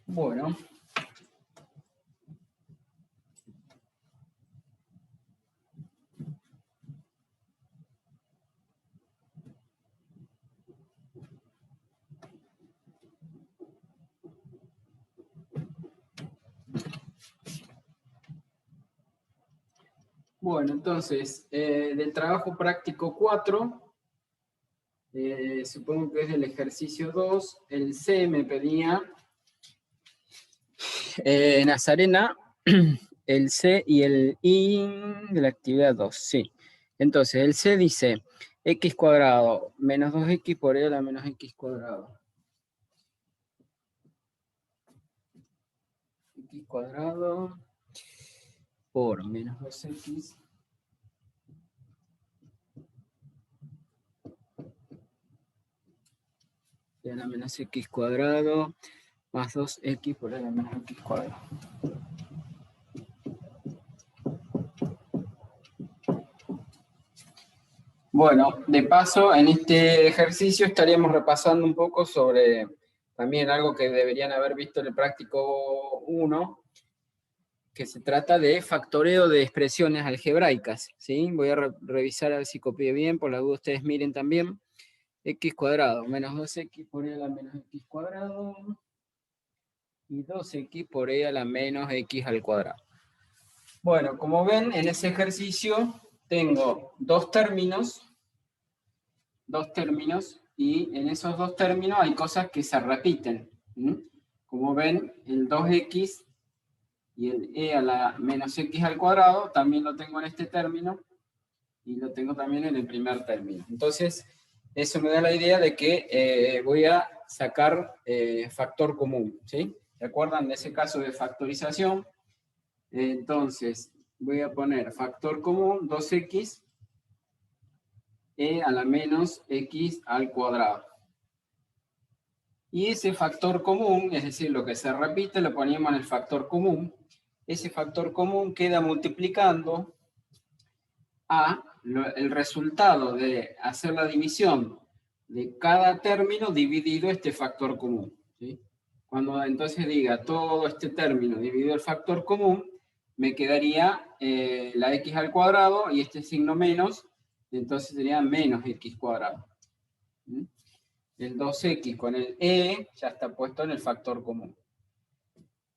Bueno. Bueno, entonces, del trabajo práctico 4, supongo que es del ejercicio 2, el C me pedía, Nazarena, el C y el I de la actividad 2, sí. Entonces, el C dice x cuadrado menos 2x por e a la menos x cuadrado. X cuadrado por menos 2x y a la menos x cuadrado más 2x por a la menos x cuadrado. Bueno, de paso, en este ejercicio estaríamos repasando un poco sobre también algo que deberían haber visto en el práctico 1, que se trata de factoreo de expresiones algebraicas, ¿sí? Voy a revisar a ver si copié bien, por la duda ustedes miren también. X cuadrado menos 2x por e a la menos x cuadrado y 2x por e a la menos x al cuadrado. Bueno, como ven, en ese ejercicio tengo dos términos, y en esos dos términos hay cosas que se repiten. Como ven, el 2x y el e a la menos x al cuadrado también lo tengo en este término y lo tengo también en el primer término. Entonces, eso me da la idea de que voy a sacar factor común, ¿sí? ¿Se acuerdan de ese caso de factorización? Entonces, voy a poner factor común, 2x e a la menos x al cuadrado. Y ese factor común, es decir, lo que se repite, lo ponemos en el factor común. Ese factor común queda multiplicando a el resultado de hacer la división de cada término dividido este factor común, ¿sí? Cuando entonces diga todo este término dividido el factor común, me quedaría la x al cuadrado y este signo menos, entonces sería menos x cuadrado. ¿Sí? El 2x con el e ya está puesto en el factor común.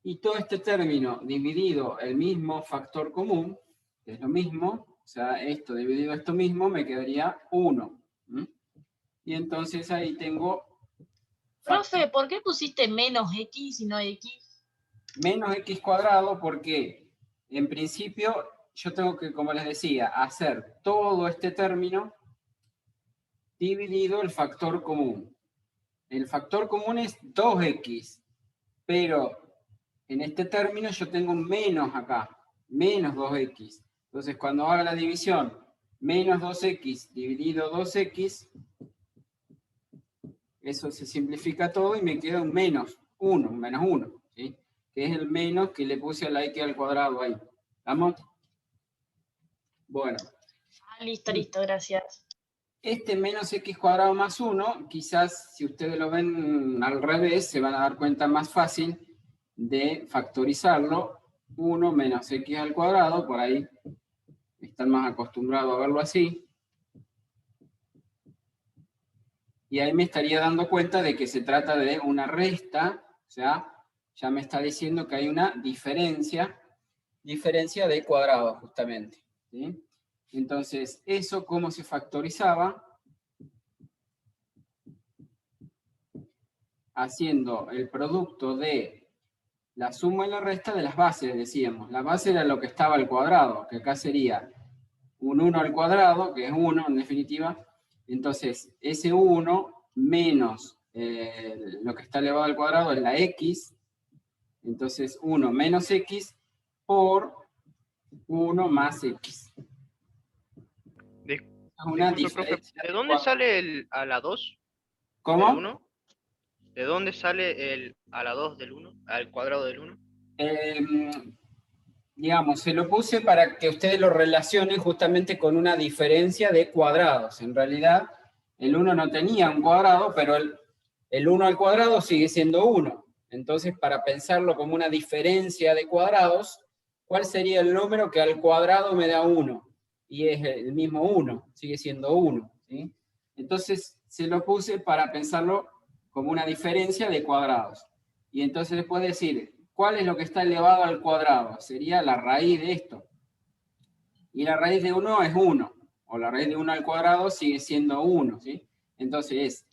Y todo este término dividido el mismo factor común, que es lo mismo, o sea, esto dividido esto mismo, me quedaría 1. Y entonces ahí tengo... Profe, ¿por qué pusiste menos x y no x? Menos x cuadrado porque, en principio, yo tengo que, como les decía, hacer todo este término dividido el factor común. El factor común es 2x, pero en este término yo tengo un menos acá, menos 2x. Entonces, cuando haga la división, menos 2x dividido 2x, eso se simplifica todo y me queda un menos 1, un menos 1, ¿sí? Que es el menos que le puse a la x al cuadrado ahí. ¿Estamos? Bueno. Listo, gracias. Este menos x cuadrado más 1, quizás si ustedes lo ven al revés, se van a dar cuenta más fácil de factorizarlo. 1 menos x al cuadrado, por ahí están más acostumbrados a verlo así. Y ahí me estaría dando cuenta de que se trata de una resta, o sea, ya me está diciendo que hay una diferencia de cuadrados justamente, ¿sí? Entonces, ¿eso cómo se factorizaba? Haciendo el producto de la suma y la resta de las bases, decíamos. La base era lo que estaba al cuadrado, que acá sería un 1 al cuadrado, que es 1 en definitiva. Entonces, ese 1 menos lo que está elevado al cuadrado es la x. Entonces, 1 menos x por 1 más x. Disculpe, profe, ¿de dónde sale el a la 2? ¿Cómo? ¿Del 1? ¿De dónde sale el a la 2 del 1? Al cuadrado del 1. Digamos, se lo puse para que ustedes lo relacionen justamente con una diferencia de cuadrados. En realidad, el 1 no tenía un cuadrado, pero el 1 al cuadrado sigue siendo 1. Entonces, para pensarlo como una diferencia de cuadrados, ¿cuál sería el número que al cuadrado me da 1? Y es el mismo 1, sigue siendo 1, ¿sí? Entonces, se lo puse para pensarlo como una diferencia de cuadrados. Y entonces después decir, ¿cuál es lo que está elevado al cuadrado? Sería la raíz de esto. Y la raíz de 1 es 1, o la raíz de 1 al cuadrado sigue siendo 1, ¿sí? Entonces,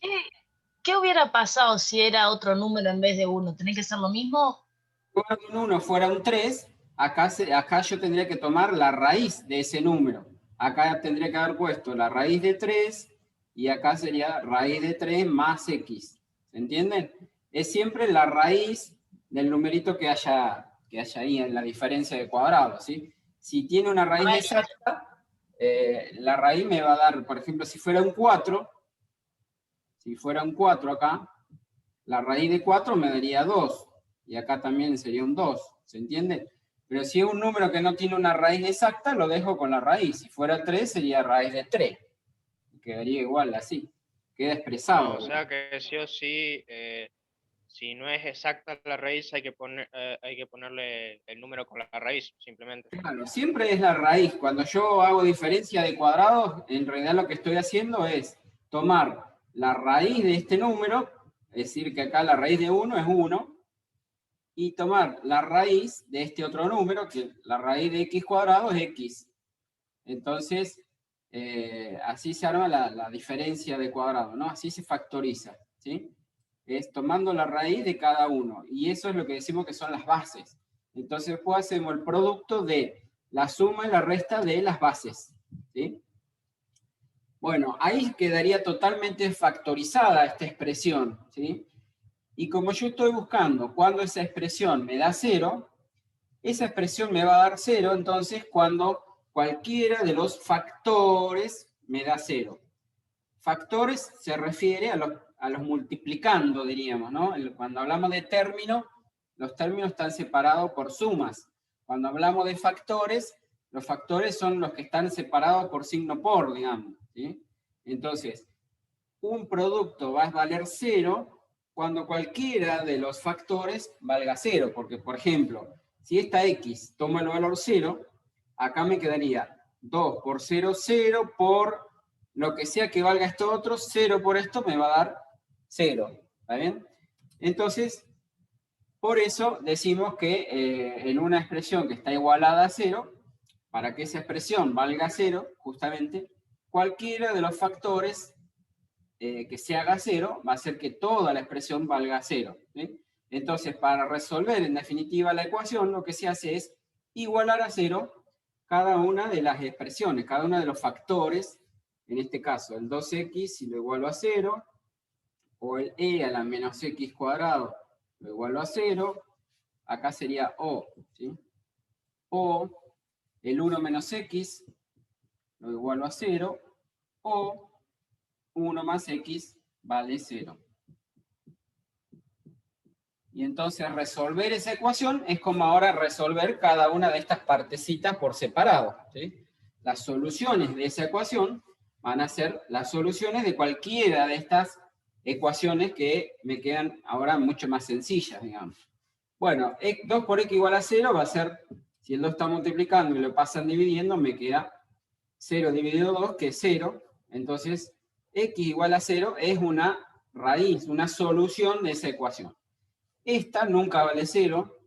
¿Qué hubiera pasado si era otro número en vez de 1? ¿Tenés que hacer lo mismo? si un 1 fuera un 3, acá yo tendría que tomar la raíz de ese número. Acá tendría que haber puesto la raíz de 3, y acá sería raíz de 3 más x. ¿Se entienden? Es siempre la raíz del numerito que haya ahí en la diferencia de cuadrados, ¿sí? Si tiene una raíz exacta, la raíz me va a dar, por ejemplo, si fuera un 4 acá, la raíz de 4 me daría 2, y acá también sería un 2, ¿se entiende? Pero si es un número que no tiene una raíz exacta, lo dejo con la raíz. Si fuera 3, sería raíz de 3. Quedaría igual así. Queda expresado. O sea que sí o sí, si no es exacta la raíz, hay que ponerle el número con la raíz, simplemente. Claro, siempre es la raíz. Cuando yo hago diferencia de cuadrados, en realidad lo que estoy haciendo es tomar la raíz de este número, es decir, que acá la raíz de 1 es 1, y tomar la raíz de este otro número, que la raíz de x cuadrado es x. Entonces, así se arma la diferencia de cuadrado, ¿no? Así se factoriza, ¿sí? Es tomando la raíz de cada uno. Y eso es lo que decimos que son las bases. Entonces, después hacemos el producto de la suma y la resta de las bases, ¿sí? Bueno, ahí quedaría totalmente factorizada esta expresión, ¿sí? Y como yo estoy buscando cuando esa expresión me da 0, esa expresión me va a dar 0, entonces, cuando cualquiera de los factores me da 0. Factores se refiere a los multiplicando, diríamos, ¿no? Cuando hablamos de términos, los términos están separados por sumas. Cuando hablamos de factores, los factores son los que están separados por signo por, digamos, ¿sí? Entonces, un producto va a valer 0 cuando cualquiera de los factores valga 0, porque, por ejemplo, si esta x toma el valor 0, acá me quedaría 2 por 0, 0 por lo que sea que valga esto otro, 0 por esto me va a dar 0, ¿está bien? Entonces, por eso decimos que en una expresión que está igualada a 0, para que esa expresión valga 0, justamente, cualquiera de los factores que se haga 0 va a hacer que toda la expresión valga 0, ¿sí? Entonces, para resolver en definitiva la ecuación, lo que se hace es igualar a 0 cada una de las expresiones, cada uno de los factores. En este caso, el 2x si lo igualo a 0, o el e a la menos x cuadrado lo igualo a 0, acá sería o, ¿sí? O el 1 menos x lo igualo a 0, o 1 más x vale 0. Y entonces resolver esa ecuación es como ahora resolver cada una de estas partecitas por separado, ¿sí? Las soluciones de esa ecuación van a ser las soluciones de cualquiera de estas ecuaciones que me quedan ahora mucho más sencillas, digamos. Bueno, 2 por x igual a 0 va a ser, si el 2 está multiplicando y lo pasan dividiendo, me queda 0 dividido 2, que es 0. Entonces, x igual a 0 es una raíz, una solución de esa ecuación. Esta nunca vale 0.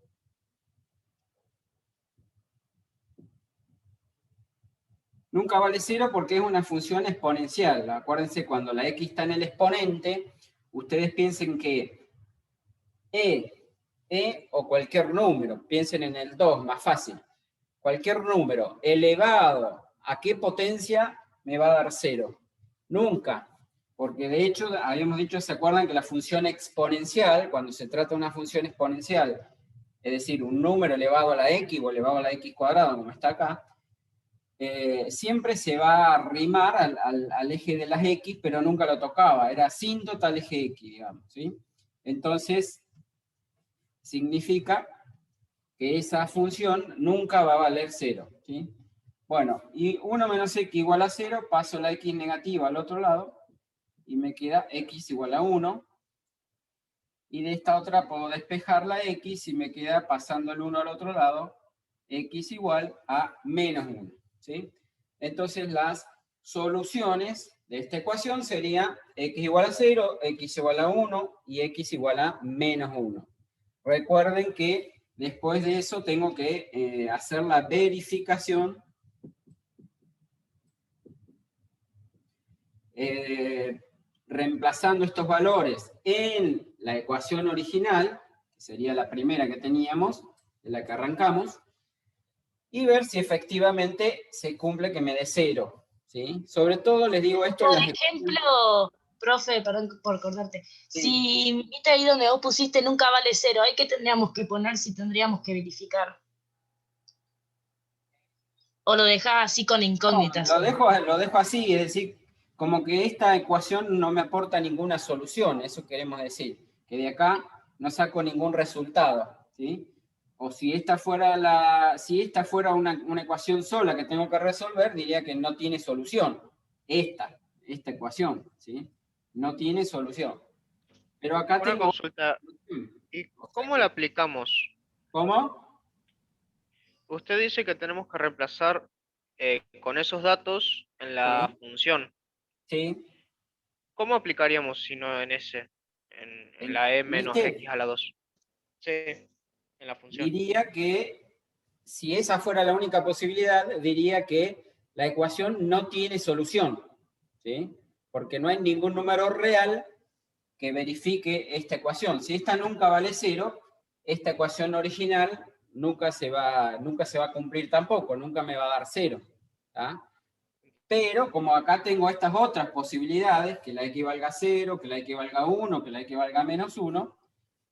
Nunca vale 0 porque es una función exponencial. Acuérdense, cuando la x está en el exponente, ustedes piensen que e o cualquier número, piensen en el 2, más fácil. Cualquier número elevado a qué potencia me va a dar 0. Nunca. Porque de hecho, habíamos dicho, ¿se acuerdan que la función exponencial, cuando se trata de una función exponencial, es decir, un número elevado a la x o elevado a la x cuadrada, como está acá, siempre se va a arrimar al eje de las x, pero nunca lo tocaba, era asíntota al eje x, digamos, ¿sí? Entonces, significa que esa función nunca va a valer 0, ¿sí? Bueno, y 1 menos x igual a 0, paso la x negativa al otro lado, y me queda x igual a 1, y de esta otra puedo despejar la x y me queda pasando el 1 al otro lado, x igual a menos 1, ¿sí? Entonces las soluciones de esta ecuación serían x igual a 0, x igual a 1 y x igual a menos 1. Recuerden que después de eso tengo que hacer la verificación reemplazando estos valores en la ecuación original, que sería la primera que teníamos, de la que arrancamos, y ver si efectivamente se cumple que me dé 0, ¿sí? Sobre todo les digo esto en Por las ejemplo, profe, perdón por cortarte. Sí. Si viste ahí donde vos pusiste nunca vale 0, ¿ahí qué tendríamos que poner si tendríamos que verificar? ¿O lo dejás así con incógnitas? No, lo dejo así, es decir, como que esta ecuación no me aporta ninguna solución, eso queremos decir, que de acá no saco ningún resultado, ¿sí? O si esta fuera, una ecuación sola que tengo que resolver, diría que no tiene solución. Esta ecuación, ¿sí? No tiene solución. Pero acá Una tengo... consulta, ¿y cómo la aplicamos? ¿Cómo? Usted dice que tenemos que reemplazar con esos datos en la Sí. función. Sí. ¿Cómo aplicaríamos si no en ese? En la e menos ¿Viste? x a la 2. Sí, en la función. Diría que si esa fuera la única posibilidad, diría que la ecuación no tiene solución, ¿sí? Porque no hay ningún número real que verifique esta ecuación. Si esta nunca vale 0, esta ecuación original nunca se va a cumplir tampoco, nunca me va a dar 0. ¿Tá? Pero como acá tengo estas otras posibilidades, que la x valga 0, que la x valga 1, que la x valga menos 1,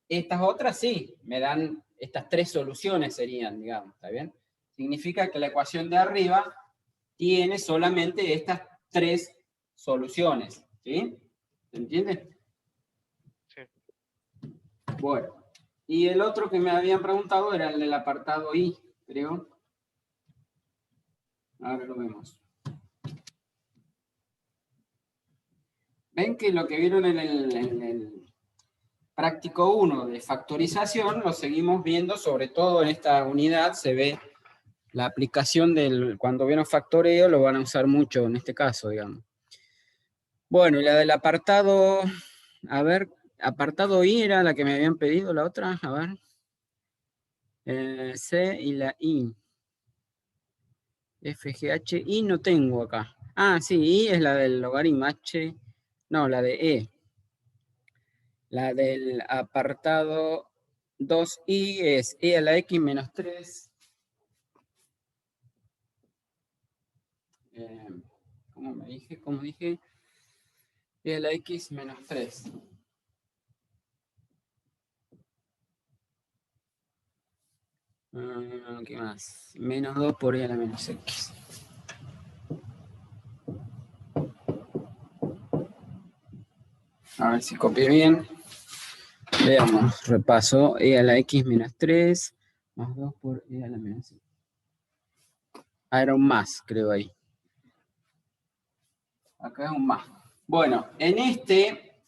estas otras sí, me dan, estas tres soluciones serían, digamos, ¿está bien? Significa que la ecuación de arriba tiene solamente estas tres soluciones, ¿sí? ¿Se entiende? Sí. Bueno, y el otro que me habían preguntado era el del apartado I, creo. Ahora lo vemos. Ven que lo que vieron en el práctico 1 de factorización lo seguimos viendo, sobre todo en esta unidad se ve la aplicación del, cuando vieron factoreo, lo van a usar mucho en este caso, digamos. Bueno, y la del apartado, a ver, apartado I era la que me habían pedido, la otra, a ver. C y la I. F, G, H, I no tengo acá. Ah, sí, I es la del logaritmo H, no, la de E. La del apartado 2I es E a la X menos 3. ¿Cómo dije? E a la X menos 3. ¿Qué más? Menos 2 por E a la menos X. A ver si copié bien. Veamos, repaso. E a la X menos 3 más 2 por E a la menos X. Ah, era un más, creo ahí. Acá es un más. Bueno, en este,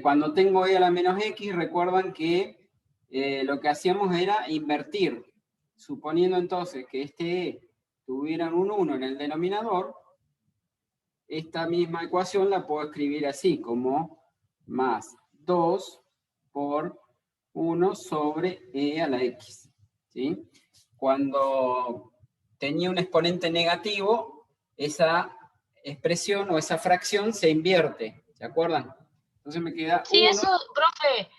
cuando tengo E a la menos X, recuerdan que lo que hacíamos era invertir. Suponiendo entonces que este E tuviera un 1 en el denominador, esta misma ecuación la puedo escribir así, como más 2 por 1 sobre E a la X. ¿Sí? Cuando tenía un exponente negativo, esa expresión o esa fracción se invierte, ¿se acuerdan? Entonces me queda 1. Sí, eso, profe.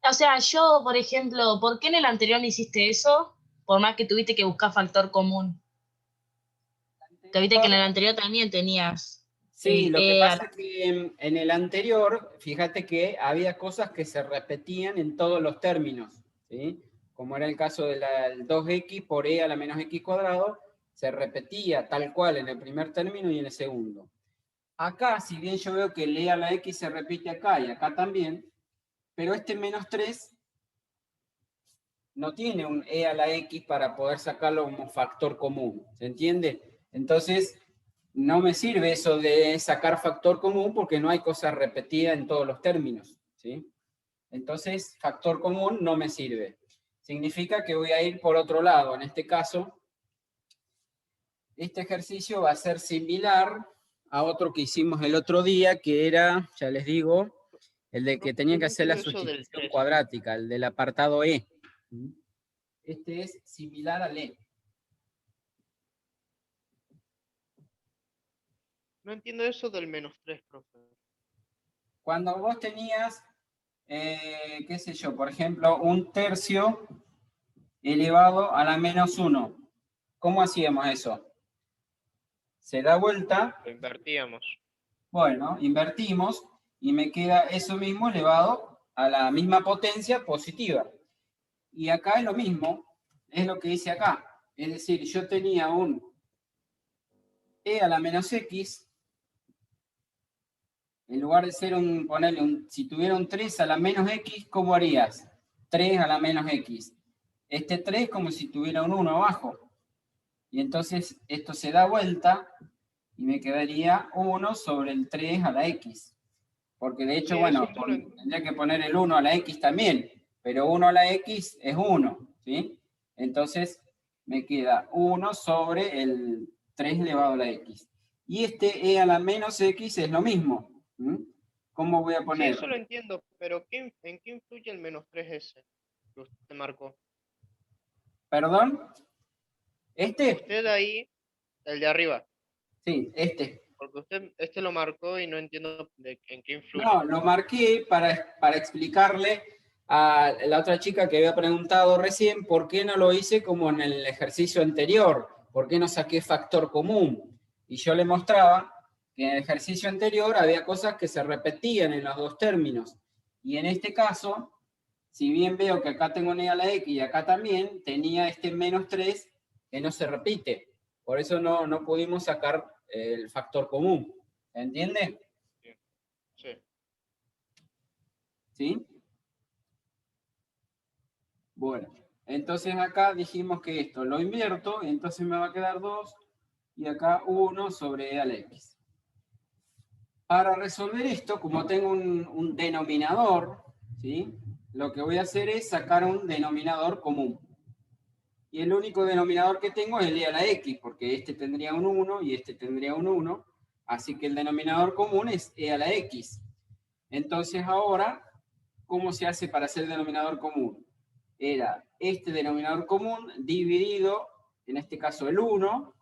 O sea, yo, por ejemplo, ¿por qué en el anterior no hiciste eso? Por más que tuviste que buscar factor común. Que viste que en el anterior también tenías Sí, el lo que E a pasa la... es que en el anterior, fíjate que había cosas que se repetían en todos los términos, ¿sí? Como era el caso del 2x por e a la menos x cuadrado, se repetía tal cual en el primer término y en el segundo. Acá, si bien yo veo que el e a la x se repite acá y acá también, pero este menos 3 no tiene un e a la x para poder sacarlo como factor común, ¿se entiende? Entonces, no me sirve eso de sacar factor común porque no hay cosa repetida en todos los términos, ¿sí? Entonces, factor común no me sirve. Significa que voy a ir por otro lado. En este caso, este ejercicio va a ser similar a otro que hicimos el otro día, que era, ya les digo, el de que tenían que hacer la entiendo eso del sustitución 3. cuadrática, el del apartado E. Este es similar al E. No entiendo eso del -3, profe. Cuando vos tenías, qué sé yo, por ejemplo, 1/3 elevado a la -1, ¿cómo hacíamos eso? Se da vuelta, Lo invertíamos. bueno, invertimos y me queda eso mismo elevado a la misma potencia positiva. Y acá es lo mismo, es lo que dice acá. Es decir, yo tenía un e a la -x, en lugar de ser si tuviera un 3 a la -x, ¿cómo harías? 3 a la -x. Este 3 como si tuviera un 1 abajo. Y entonces esto se da vuelta y me quedaría 1 sobre el 3 a la x. Porque de hecho, Sí, bueno, eso lo tendría que poner el 1 a la x también, pero 1 a la x es 1, ¿sí? Entonces me queda 1 sobre el 3 elevado a la x. Y este e a la -x es lo mismo. ¿Cómo voy a Sí, poner? eso lo entiendo, pero ¿en qué influye el -3 que usted marcó? ¿Perdón? ¿Este? Usted ahí, el de arriba, Sí, este. porque usted este lo marcó y no entiendo en qué No, influye. lo marqué para explicarle a la otra chica que había preguntado recién por qué no lo hice como en el ejercicio anterior, por qué no saqué factor común. Y yo le mostraba que en el ejercicio anterior había cosas que se repetían en los dos términos. Y en este caso, si bien veo que acá tengo un e a la x y acá también, tenía este -3 que no se repite. Por eso no pudimos sacar el factor común. ¿Entiende? Sí. Sí. ¿Sí? Bueno, entonces acá dijimos que esto lo invierto, entonces me va a quedar 2 y acá 1 sobre e a la x. Para resolver esto, como tengo un denominador, ¿sí? Lo que voy a hacer es sacar un denominador común. Y el único denominador que tengo es el e a la x, porque este tendría un 1 y este tendría un 1, así que el denominador común es e a la x. Entonces ahora, ¿cómo se hace para hacer el denominador común? Era este denominador común dividido, en este caso el 1,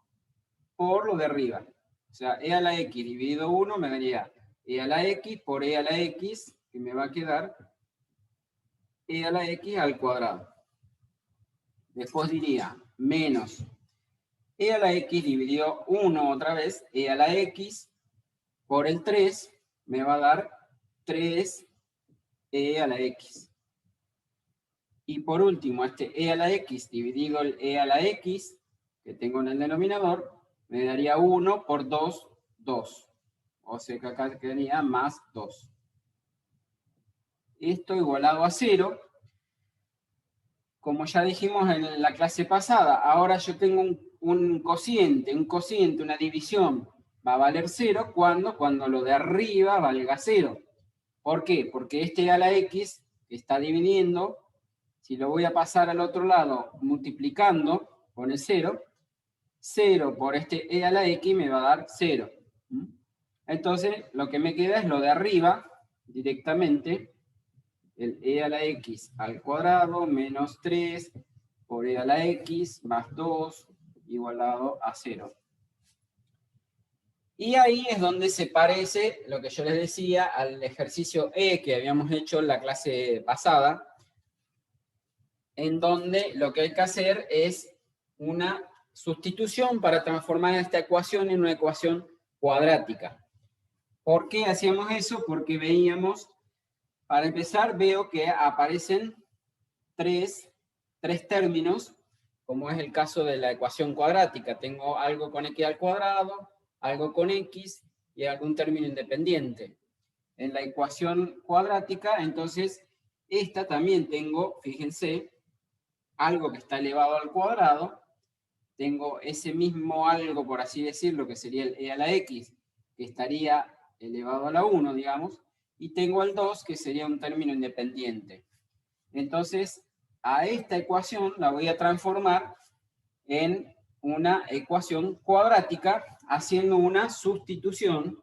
por lo de arriba. O sea, e a la x dividido 1 me daría e a la x por e a la x, que me va a quedar e a la x al cuadrado. Después diría menos e a la x dividido 1 otra vez, e a la x por el 3, me va a dar 3 e a la x. Y por último, este e a la x dividido el e a la x, que tengo en el denominador, me daría 1 por 2, 2. O sea que acá quedaría más 2. Esto igualado a 0. Como ya dijimos en la clase pasada, ahora yo tengo un cociente, una división, va a valer 0 cuando lo de arriba valga 0. ¿Por qué? Porque este e a la x que está dividiendo, si lo voy a pasar al otro lado multiplicando con el 0, 0 por este e a la x me va a dar 0. Entonces, lo que me queda es lo de arriba, directamente, el e a la x al cuadrado menos 3 por e a la x más 2 igualado a 0. Y ahí es donde se parece lo que yo les decía al ejercicio E que habíamos hecho en la clase pasada, en donde lo que hay que hacer es una sustitución para transformar esta ecuación en una ecuación cuadrática. ¿Por qué hacíamos eso? Porque veíamos, para empezar, veo que aparecen tres términos, como es el caso de la ecuación cuadrática. Tengo algo con x al cuadrado, algo con x y algún término independiente. En la ecuación cuadrática, entonces, esta también tengo, fíjense, algo que está elevado al cuadrado, tengo ese mismo algo, por así decirlo, que sería el e a la x, que estaría elevado a la 1, digamos, y tengo el 2, que sería un término independiente. Entonces, a esta ecuación la voy a transformar en una ecuación cuadrática haciendo una sustitución.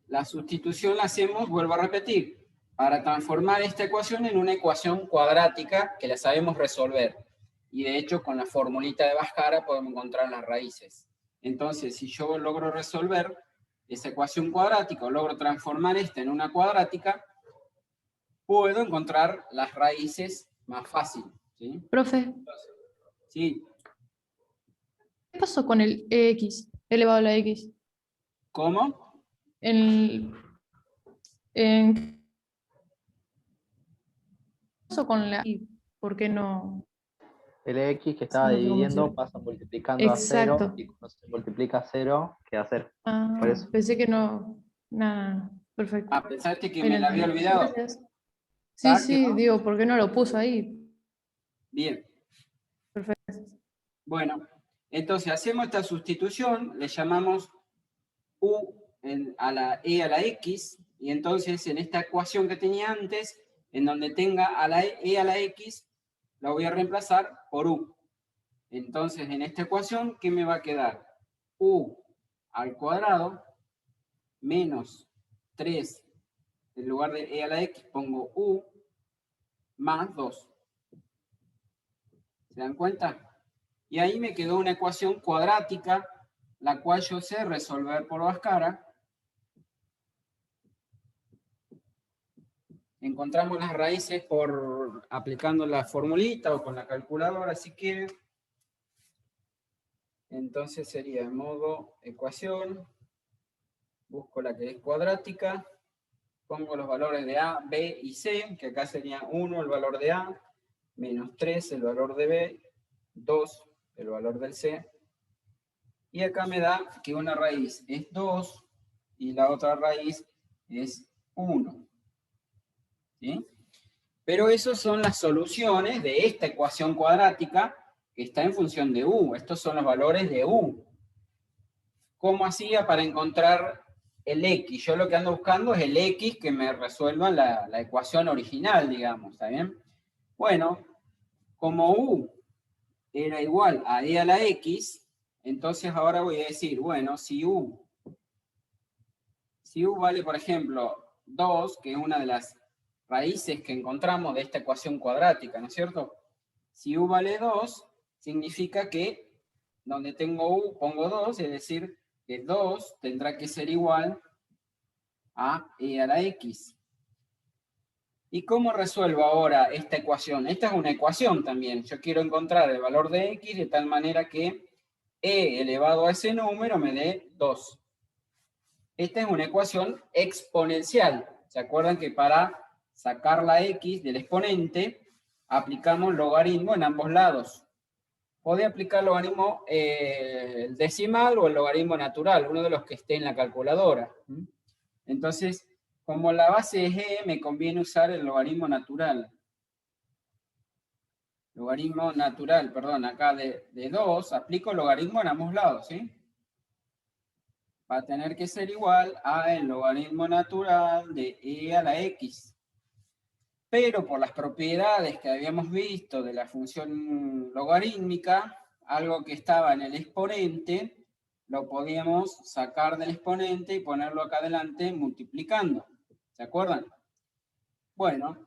La sustitución la hacemos, vuelvo a repetir, para transformar esta ecuación en una ecuación cuadrática que la sabemos resolver. Y de hecho, con la formulita de Bhaskara podemos encontrar las raíces. Entonces, si yo logro resolver esa ecuación cuadrática o logro transformar esta en una cuadrática, puedo encontrar las raíces más fácil. ¿Sí? Profe, Sí. ¿qué pasó con el x elevado a la x? ¿Cómo? ¿Qué pasó con la y por qué no? El x que estaba No sé cómo dividiendo decirlo. pasa multiplicando a 0, Exacto. y cuando se multiplica a 0, queda 0. Ah, Por eso. pensé que no. Nada, perfecto. Ah, pensaste que Ahí me lo la había entendí. olvidado. Gracias. Sí, ¿Ah, sí, que no? digo, ¿por qué no lo puso ahí? Bien. Perfecto. Bueno, entonces hacemos esta sustitución, le llamamos u a la e a la x, y entonces en esta ecuación que tenía antes, en donde tenga a la e a la x, la voy a reemplazar por u. Entonces en esta ecuación, ¿qué me va a quedar? U al cuadrado menos 3, en lugar de e a la x pongo u, más 2. ¿Se dan cuenta? Y ahí me quedó una ecuación cuadrática, la cual yo sé resolver por Bhaskara. Encontramos las raíces por aplicando la formulita o con la calculadora si quieren. Entonces sería en modo ecuación, busco la que es cuadrática, pongo los valores de A, B y C, que acá sería 1 el valor de A, menos 3 el valor de B, 2 el valor del C, y acá me da que una raíz es 2 y la otra raíz es 1. ¿Sí? Pero esas son las soluciones de esta ecuación cuadrática que está en función de u. Estos son los valores de u. ¿Cómo hacía para encontrar el x? Yo lo que ando buscando es el x que me resuelva la ecuación original, digamos. ¿Está bien? Bueno, como u era igual a e a la x, entonces ahora voy a decir, bueno, si u vale, por ejemplo, 2, que es una de las raíces que encontramos de esta ecuación cuadrática, ¿no es cierto? Si u vale 2, significa que donde tengo u pongo 2, es decir, que 2 tendrá que ser igual a e a la x. ¿Y cómo resuelvo ahora esta ecuación? Esta es una ecuación también. Yo quiero encontrar el valor de x de tal manera que e elevado a ese número me dé 2. Esta es una ecuación exponencial. ¿Se acuerdan que para sacar la x del exponente aplicamos logaritmo en ambos lados? Podés aplicar logaritmo el decimal o el logaritmo natural, uno de los que esté en la calculadora. Entonces, como la base es e, me conviene usar el logaritmo natural. Logaritmo natural, perdón, acá de 2, aplico logaritmo en ambos lados, ¿sí? Va a tener que ser igual a el logaritmo natural de e a la x. Pero por las propiedades que habíamos visto de la función logarítmica, algo que estaba en el exponente, lo podíamos sacar del exponente y ponerlo acá adelante multiplicando. ¿Se acuerdan? Bueno,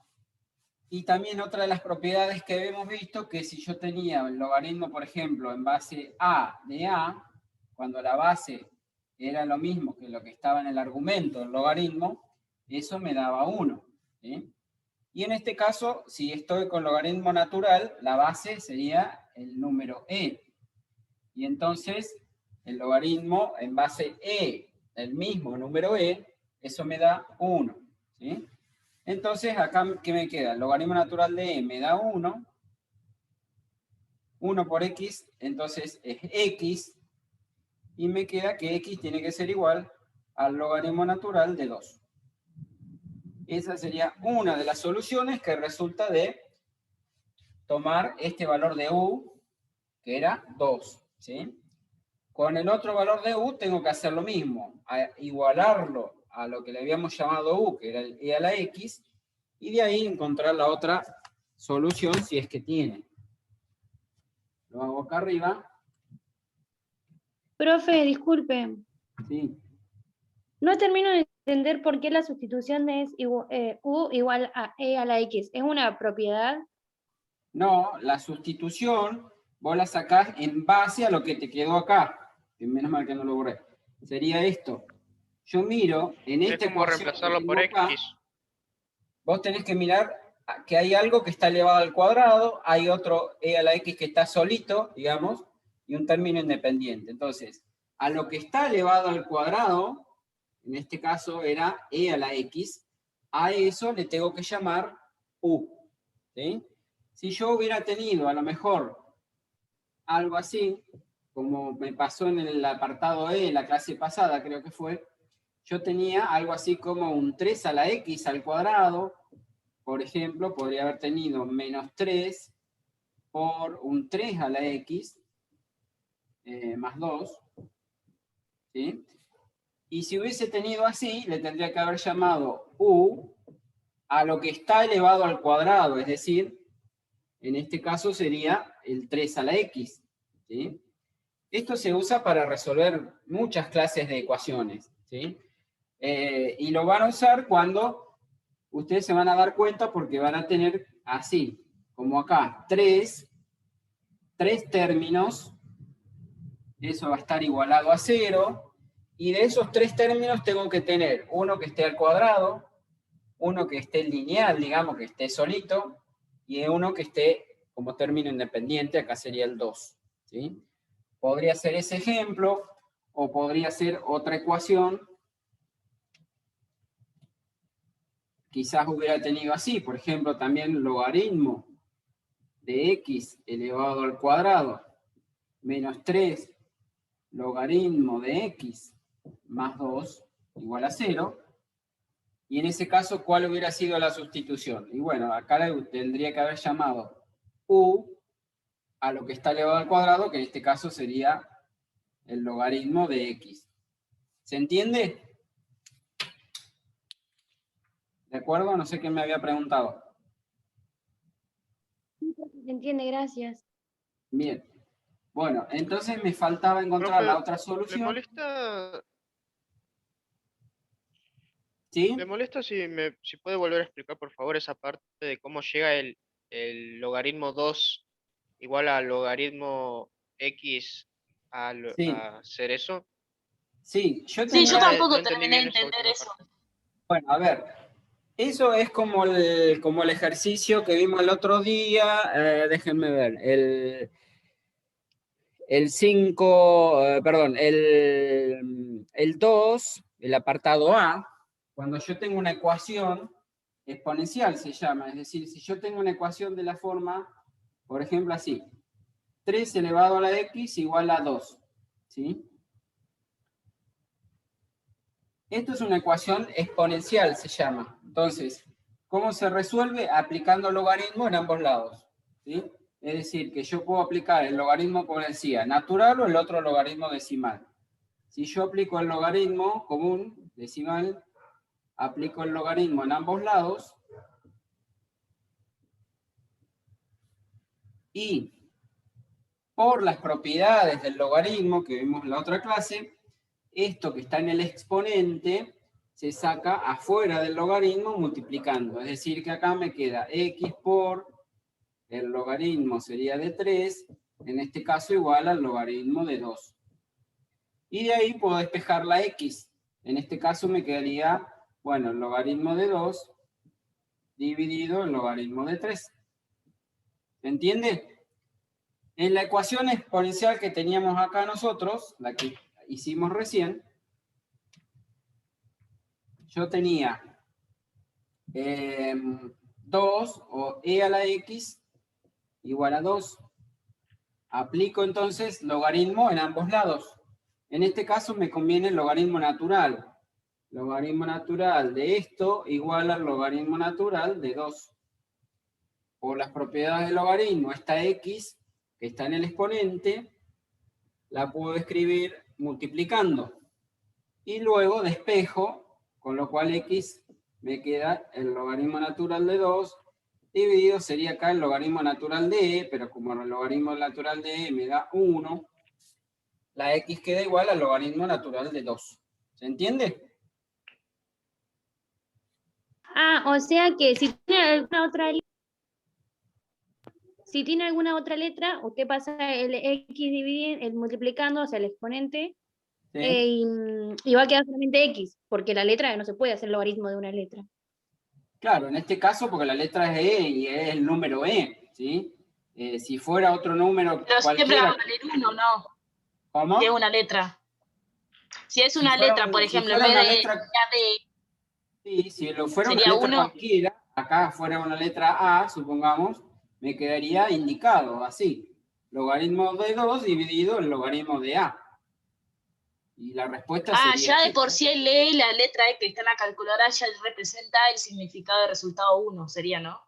y también otra de las propiedades que habíamos visto, que si yo tenía el logaritmo, por ejemplo, en base a de a, cuando la base era lo mismo que lo que estaba en el argumento del logaritmo, eso me daba 1. ¿Sí? Y en este caso, si estoy con logaritmo natural, la base sería el número e. Y entonces, el logaritmo en base e, el mismo número e, eso me da 1. ¿Sí? Entonces, acá, ¿qué me queda? El logaritmo natural de e me da 1. 1 por x, entonces es x. Y me queda que x tiene que ser igual al logaritmo natural de 2. Esa sería una de las soluciones que resulta de tomar este valor de u, que era 2. ¿Sí? Con el otro valor de u tengo que hacer lo mismo, igualarlo a lo que le habíamos llamado u, que era el e a la x, y de ahí encontrar la otra solución si es que tiene. Lo hago acá arriba. Profe, disculpe. Sí. No termino de entender por qué la sustitución es u igual a e a la x. ¿Es una propiedad? No, la sustitución vos la sacás en base a lo que te quedó acá. Que menos mal que no lo borré. Sería esto. Yo miro en Es esta como ecuación que reemplazarlo por tengo acá, X. vos tenés que mirar que hay algo que está elevado al cuadrado, hay otro e a la x que está solito, digamos, y un término independiente. Entonces, a lo que está elevado al cuadrado, en este caso era e a la x, a eso le tengo que llamar u. ¿Sí? Si yo hubiera tenido a lo mejor algo así, como me pasó en el apartado E, en la clase pasada creo que fue, yo tenía algo así como un 3 a la x al cuadrado, por ejemplo, podría haber tenido menos 3 por un 3 a la x más 2, ¿sí? Y si hubiese tenido así, le tendría que haber llamado u a lo que está elevado al cuadrado, es decir, en este caso sería el 3 a la x, ¿sí? Esto se usa para resolver muchas clases de ecuaciones, ¿sí? Y lo van a usar cuando ustedes se van a dar cuenta porque van a tener así, como acá, tres términos, eso va a estar igualado a 0, y de esos 3 términos tengo que tener uno que esté al cuadrado, uno que esté lineal, digamos, que esté solito, y uno que esté como término independiente, acá sería el 2, ¿sí? Podría ser ese ejemplo, o podría ser otra ecuación. Quizás hubiera tenido así, por ejemplo, también logaritmo de x elevado al cuadrado menos 3 logaritmo de x más 2 igual a 0. Y en ese caso, ¿cuál hubiera sido la sustitución? Y bueno, acá tendría que haber llamado u a lo que está elevado al cuadrado, que en este caso sería el logaritmo de x. ¿Se entiende? ¿De acuerdo? No sé qué me había preguntado. Se entiende, gracias. Bien. Bueno, entonces me faltaba encontrar la otra ¿Le solución. molesta, ¿Sí? si puede volver a explicar, por favor, esa parte de cómo llega el logaritmo 2 igual al logaritmo x Sí. a hacer eso? Sí, yo Sí, yo tenía... tampoco No entendí terminé de bien esa entender última eso. parte. Bueno, a ver, eso es como el ejercicio que vimos el otro día, déjenme ver, el 5, perdón, el 2, el apartado A, cuando yo tengo una ecuación exponencial se llama, es decir, si yo tengo una ecuación de la forma, por ejemplo así, 3 elevado a la x igual a 2, ¿sí? Esto es una ecuación exponencial, se llama. Entonces, ¿cómo se resuelve? Aplicando logaritmo en ambos lados, ¿sí? Es decir, que yo puedo aplicar el logaritmo, como decía, natural o el otro logaritmo decimal. Si yo aplico el logaritmo común, decimal, aplico el logaritmo en ambos lados, y por las propiedades del logaritmo que vimos en la otra clase, esto que está en el exponente se saca afuera del logaritmo multiplicando. Es decir, que acá me queda x por el logaritmo sería de 3, en este caso igual al logaritmo de 2. Y de ahí puedo despejar la x. En este caso me quedaría, bueno, el logaritmo de 2 dividido el logaritmo de 3. ¿Se entiende? En la ecuación exponencial que teníamos acá nosotros, la que hicimos recién, yo tenía 2 o e a la x igual a 2. Aplico entonces logaritmo en ambos lados. En este caso me conviene el logaritmo natural. Logaritmo natural de esto igual al logaritmo natural de 2. Por las propiedades del logaritmo, esta x que está en el exponente, la puedo escribir multiplicando. Y luego despejo, con lo cual x me queda el logaritmo natural de 2, dividido sería acá el logaritmo natural de e, pero como el logaritmo natural de e me da 1, la x queda igual al logaritmo natural de 2. ¿Se entiende? Ah, o sea que si tiene alguna otra letra, usted pasa el x dividiendo, el multiplicando, o sea, el exponente, ¿Sí? y va a quedar solamente x, porque la letra no se puede hacer logaritmo de una letra. Claro, en este caso porque la letra es e y es el número e, ¿sí? Si fuera otro número Pero siempre va cualquiera... a valer 1, ¿no? ¿Cómo? Si es una letra. Si es Si una fuera letra, por si ejemplo, en fuera vez una de letra... de Sí, si lo fuera una sería letra 1. cualquiera, acá fuera una letra A, supongamos, me quedaría indicado así. Logaritmo de 2 dividido el logaritmo de A. Y la respuesta Ah, sería ya de esta. por sí el E y la letra E que está en la calculadora ya representa el significado de resultado 1, sería, ¿no?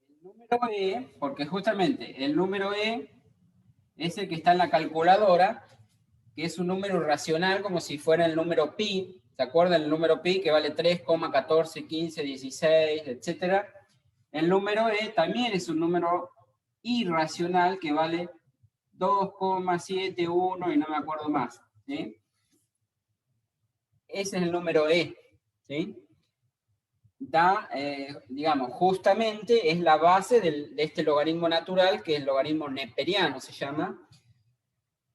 El número E, porque justamente el número E es el que está en la calculadora, que es un número racional como si fuera el número pi. ¿Se acuerdan el número pi que vale 3,14, 15, 16, etcétera? El número E también es un número irracional que vale 2,71 y no me acuerdo más, ¿sí? Ese es el número E, ¿sí? Da, digamos, justamente es la base de este logaritmo natural, que es el logaritmo neperiano, se llama,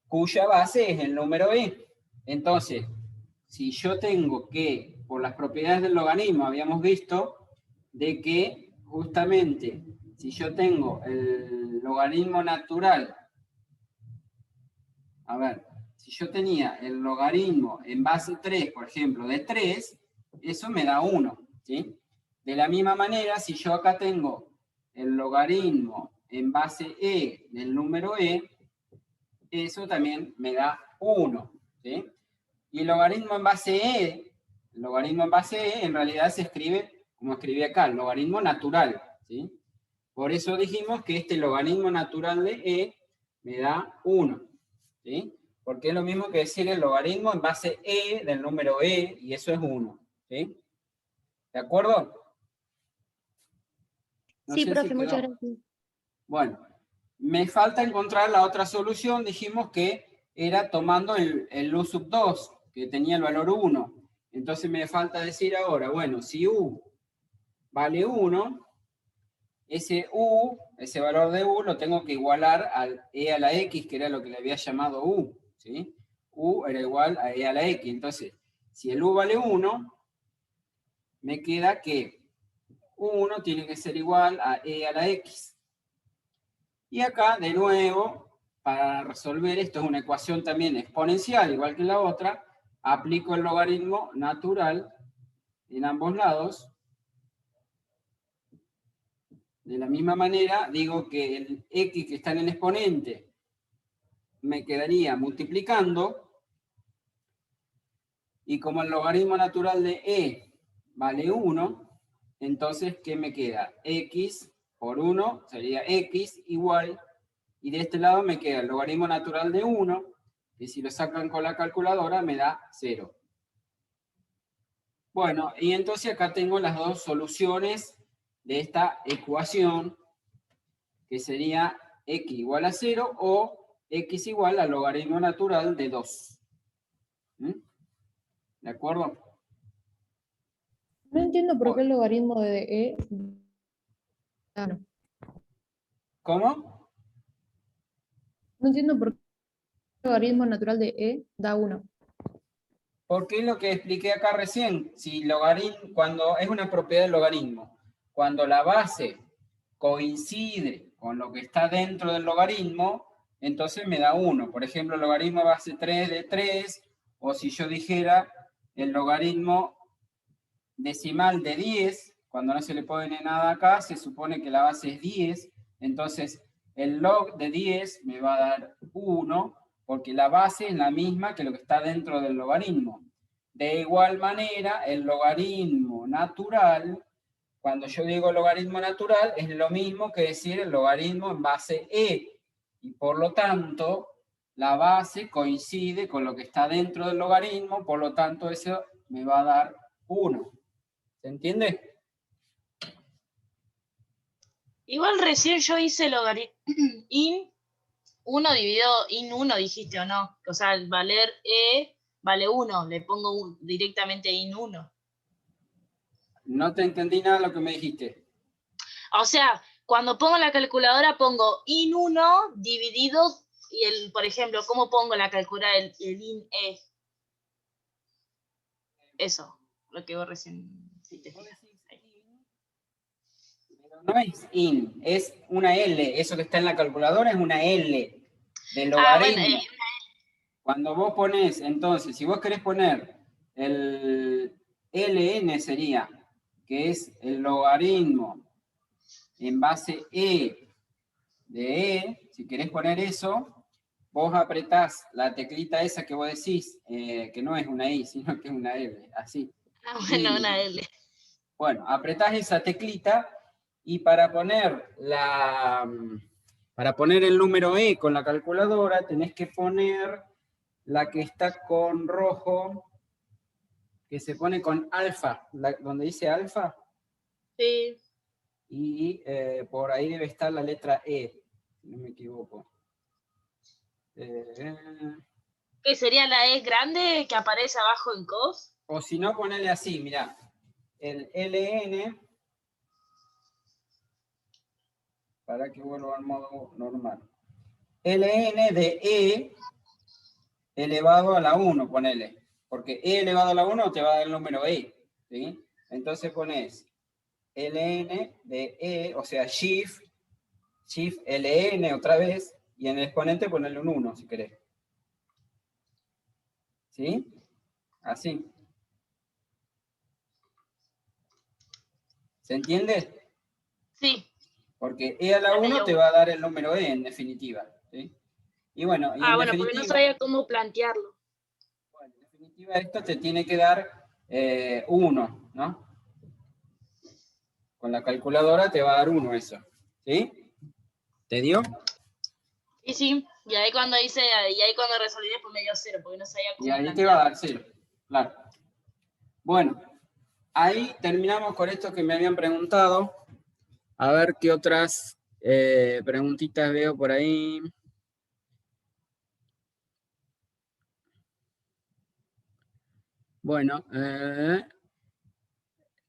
cuya base es el número E. Entonces, si yo tengo que, por las propiedades del logaritmo, habíamos visto de que justamente si yo tengo el logaritmo natural, a ver, si yo tenía el logaritmo en base 3, por ejemplo, de 3, eso me da 1, ¿sí? De la misma manera, si yo acá tengo el logaritmo en base e del número e, eso también me da 1, ¿sí? Y el logaritmo en base e, en realidad se escribe como escribí acá, el logaritmo natural, ¿sí? Por eso dijimos que este logaritmo natural de e me da 1, ¿sí? Porque es lo mismo que decir el logaritmo en base e del número e, y eso es 1, ¿sí? ¿De acuerdo? No Sí, sé profe, si muchas quedó. gracias. Bueno, me falta encontrar la otra solución, dijimos que era tomando el u sub 2, que tenía el valor 1. Entonces me falta decir ahora, bueno, si u vale 1, ese valor de u lo tengo que igualar al e a la x, que era lo que le había llamado u, ¿sí? U era igual a e a la x. Entonces, si el u vale 1, me queda que 1 tiene que ser igual a e a la x. Y acá, de nuevo, para resolver esto es una ecuación también exponencial, igual que la otra, aplico el logaritmo natural en ambos lados. De la misma manera, digo que el x que está en el exponente me quedaría multiplicando, y como el logaritmo natural de e vale 1, entonces, ¿qué me queda? X por 1 sería x igual, y de este lado me queda el logaritmo natural de 1, que si lo sacan con la calculadora me da 0. Bueno, y entonces acá tengo las dos soluciones de esta ecuación, que sería x igual a 0 o x igual al logaritmo natural de 2. ¿Mm? ¿De acuerdo? No entiendo por qué el logaritmo de E. Ah, no. ¿Cómo? No entiendo por qué el logaritmo natural de E da 1. Porque es lo que expliqué acá recién. Si logaritmo, cuando es una propiedad del logaritmo, cuando la base coincide con lo que está dentro del logaritmo, entonces me da 1. Por ejemplo, el logaritmo base 3 de 3, o si yo dijera el logaritmo decimal de 10, cuando no se le pone nada acá, se supone que la base es 10, entonces el log de 10 me va a dar 1, porque la base es la misma que lo que está dentro del logaritmo. De igual manera, el logaritmo natural, cuando yo digo logaritmo natural, es lo mismo que decir el logaritmo en base e, y por lo tanto, la base coincide con lo que está dentro del logaritmo, por lo tanto eso me va a dar 1. ¿Se entiende? Igual recién yo hice logaritmo in 1 dividido in 1, dijiste, ¿o no? O sea, al valer e vale 1, le pongo directamente in 1. No te entendí nada de lo que me dijiste. O sea, cuando pongo la calculadora pongo in 1 dividido, y por ejemplo, ¿cómo pongo la calculadora el in e? Eso, lo que vos recién dijiste. No es in, es una L. Eso que está en la calculadora es una L de logaritmo. Ah, bueno, Cuando vos ponés, entonces, si vos querés poner el ln sería, que es el logaritmo en base e de e, si querés poner eso, vos apretás la teclita esa que vos decís, que no es una i, sino que es una L, así. ah, bueno, Y, una L. bueno, apretás esa teclita y para poner el número e con la calculadora tenés que poner la que está con rojo, que se pone con alfa, donde dice alfa. Sí. Y por ahí debe estar la letra E, si no me equivoco. ¿Qué sería la E grande que aparece abajo en cos? O si no, ponele así, mirá. El LN, para que vuelva al modo normal. LN de E elevado a la 1, ponele. Porque E elevado a la 1 te va a dar el número E, ¿sí? Entonces pones ln de E, o sea, shift ln otra vez, y en el exponente ponerle un 1 si querés. ¿Sí? Así. ¿Se entiende? Sí. Porque E a la 1 te va a dar el número E en definitiva. ¿Sí? Y bueno, y Bueno, porque no sabía cómo plantearlo. Bueno, en definitiva esto te tiene que dar 1, ¿no? Con la calculadora te va a dar 1 eso. ¿Sí? ¿Te dio? Sí, sí. Y ahí cuando resolví después me dio 0, porque no sabía cómo Y ahí plantearlo. te va a dar 0. Claro. Bueno, ahí terminamos con esto que me habían preguntado. A ver qué otras preguntitas veo por ahí. Bueno,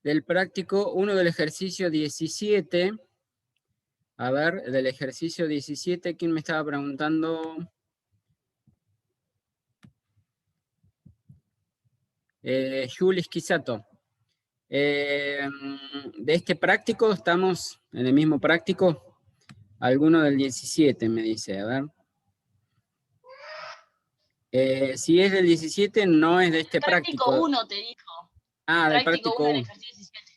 del práctico, uno del ejercicio 17. A ver, del ejercicio 17, ¿quién me estaba preguntando? Julis Quisato. De este práctico, ¿estamos en el mismo práctico? Alguno del 17 me dice, a ver. Si es del 17, no es de este práctico. Práctico 1 te dijo. Ah, del práctico 1. Del ejercicio 17.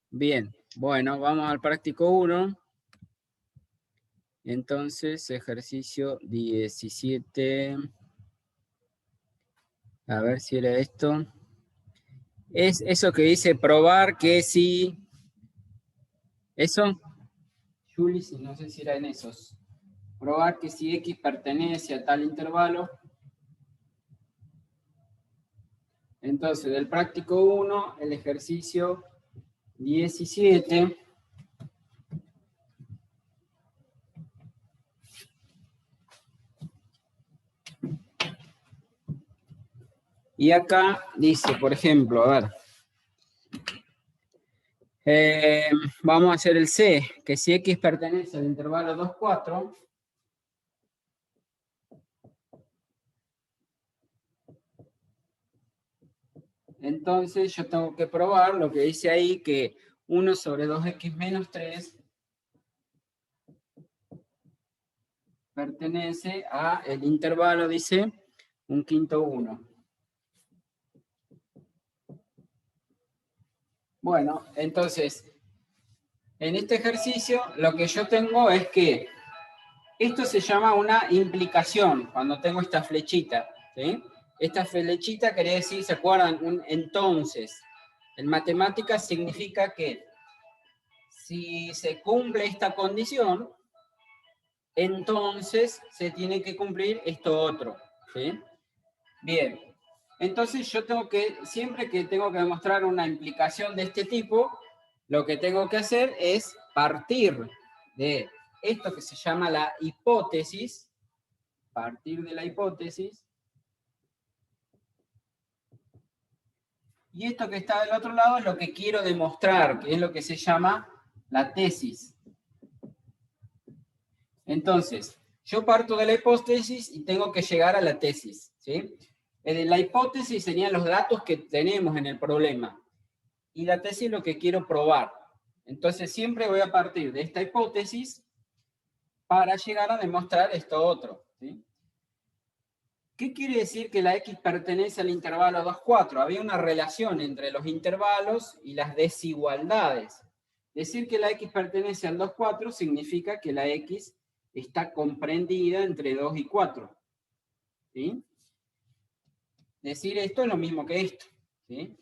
Bien, bueno, vamos al práctico 1. Entonces, ejercicio 17. A ver si era esto. Es eso que dice probar que si... ¿Eso? Julie, no sé si era en esos. Probar que si X pertenece a tal intervalo. Entonces, del práctico 1, el ejercicio 17. Y acá dice, por ejemplo, a ver. Vamos a hacer el C, que si X pertenece al intervalo 2, 4. Entonces yo tengo que probar lo que dice ahí, que 1 sobre 2x menos 3 pertenece a el intervalo, dice, 1/5. Bueno, entonces, en este ejercicio lo que yo tengo es que esto se llama una implicación, cuando tengo esta flechita, ¿sí? Esta flechita quiere decir, ¿se acuerdan? Un entonces. En matemáticas significa que si se cumple esta condición, entonces se tiene que cumplir esto otro, ¿sí? Bien, entonces yo tengo que, siempre que tengo que demostrar una implicación de este tipo, lo que tengo que hacer es partir de esto que se llama la hipótesis, partir de la hipótesis, y esto que está del otro lado es lo que quiero demostrar, que es lo que se llama la tesis. Entonces, yo parto de la hipótesis y tengo que llegar a la tesis, ¿sí? La hipótesis serían los datos que tenemos en el problema, y la tesis es lo que quiero probar. Entonces, siempre voy a partir de esta hipótesis para llegar a demostrar esto otro, ¿sí? ¿Qué quiere decir que la X pertenece al intervalo 2, 4? Había una relación entre los intervalos y las desigualdades. Decir que la X pertenece al 2, 4 significa que la X está comprendida entre 2 y 4. ¿Sí? Decir esto es lo mismo que esto. ¿Sí?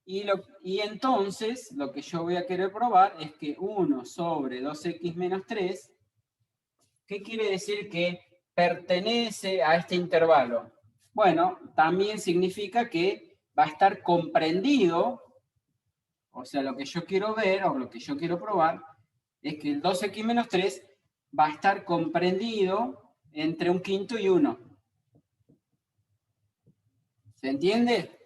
Y entonces, lo que yo voy a querer probar es que 1 sobre 2x menos 3, ¿qué quiere decir que pertenece a este intervalo? Bueno, también significa que va a estar comprendido, o sea, lo que yo quiero ver, o lo que yo quiero probar, es que el 2x menos 3 va a estar comprendido entre 1/5 y 1. ¿Se entiende?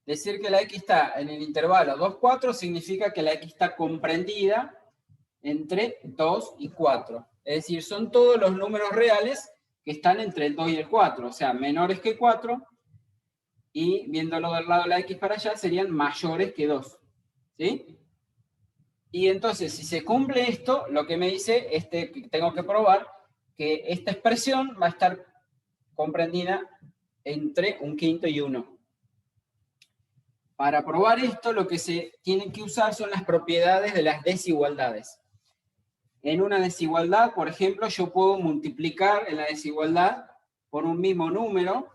Decir que la X está en el intervalo 2, 4 significa que la X está comprendida entre 2 y 4. Es decir, son todos los números reales que están entre el 2 y el 4, o sea, menores que 4, y viéndolo del lado de la X para allá, serían mayores que 2. ¿Sí? Y entonces, si se cumple esto, lo que me dice, tengo que probar que esta expresión va a estar comprendida entre 1/5 y 1. Para probar esto, lo que se tiene que usar son las propiedades de las desigualdades. En una desigualdad, por ejemplo, yo puedo multiplicar en la desigualdad por un mismo número,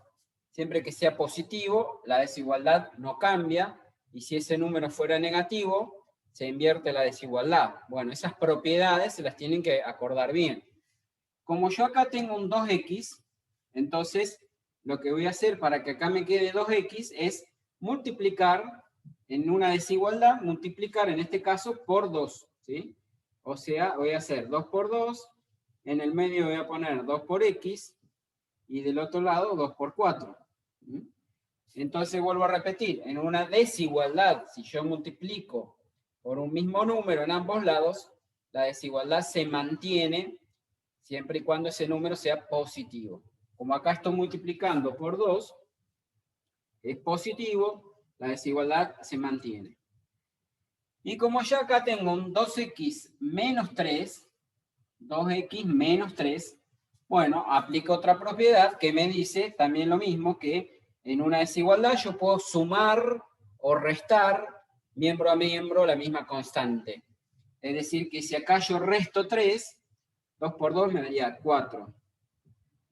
siempre que sea positivo, la desigualdad no cambia, y si ese número fuera negativo, se invierte la desigualdad. Bueno, esas propiedades se las tienen que acordar bien. Como yo acá tengo un 2x, entonces lo que voy a hacer para que acá me quede 2x es multiplicar en una desigualdad, multiplicar en este caso por 2, ¿sí? O sea, voy a hacer 2 por 2, en el medio voy a poner 2 por x, y del otro lado 2 por 4. Entonces vuelvo a repetir, en una desigualdad, si yo multiplico por un mismo número en ambos lados, la desigualdad se mantiene siempre y cuando ese número sea positivo. Como acá estoy multiplicando por 2, es positivo, la desigualdad se mantiene. Y como ya acá tengo un 2x menos 3, 2x menos 3, bueno, aplico otra propiedad que me dice también lo mismo, que en una desigualdad yo puedo sumar o restar miembro a miembro la misma constante. Es decir, que si acá yo resto 3, 2 por 2 me daría 4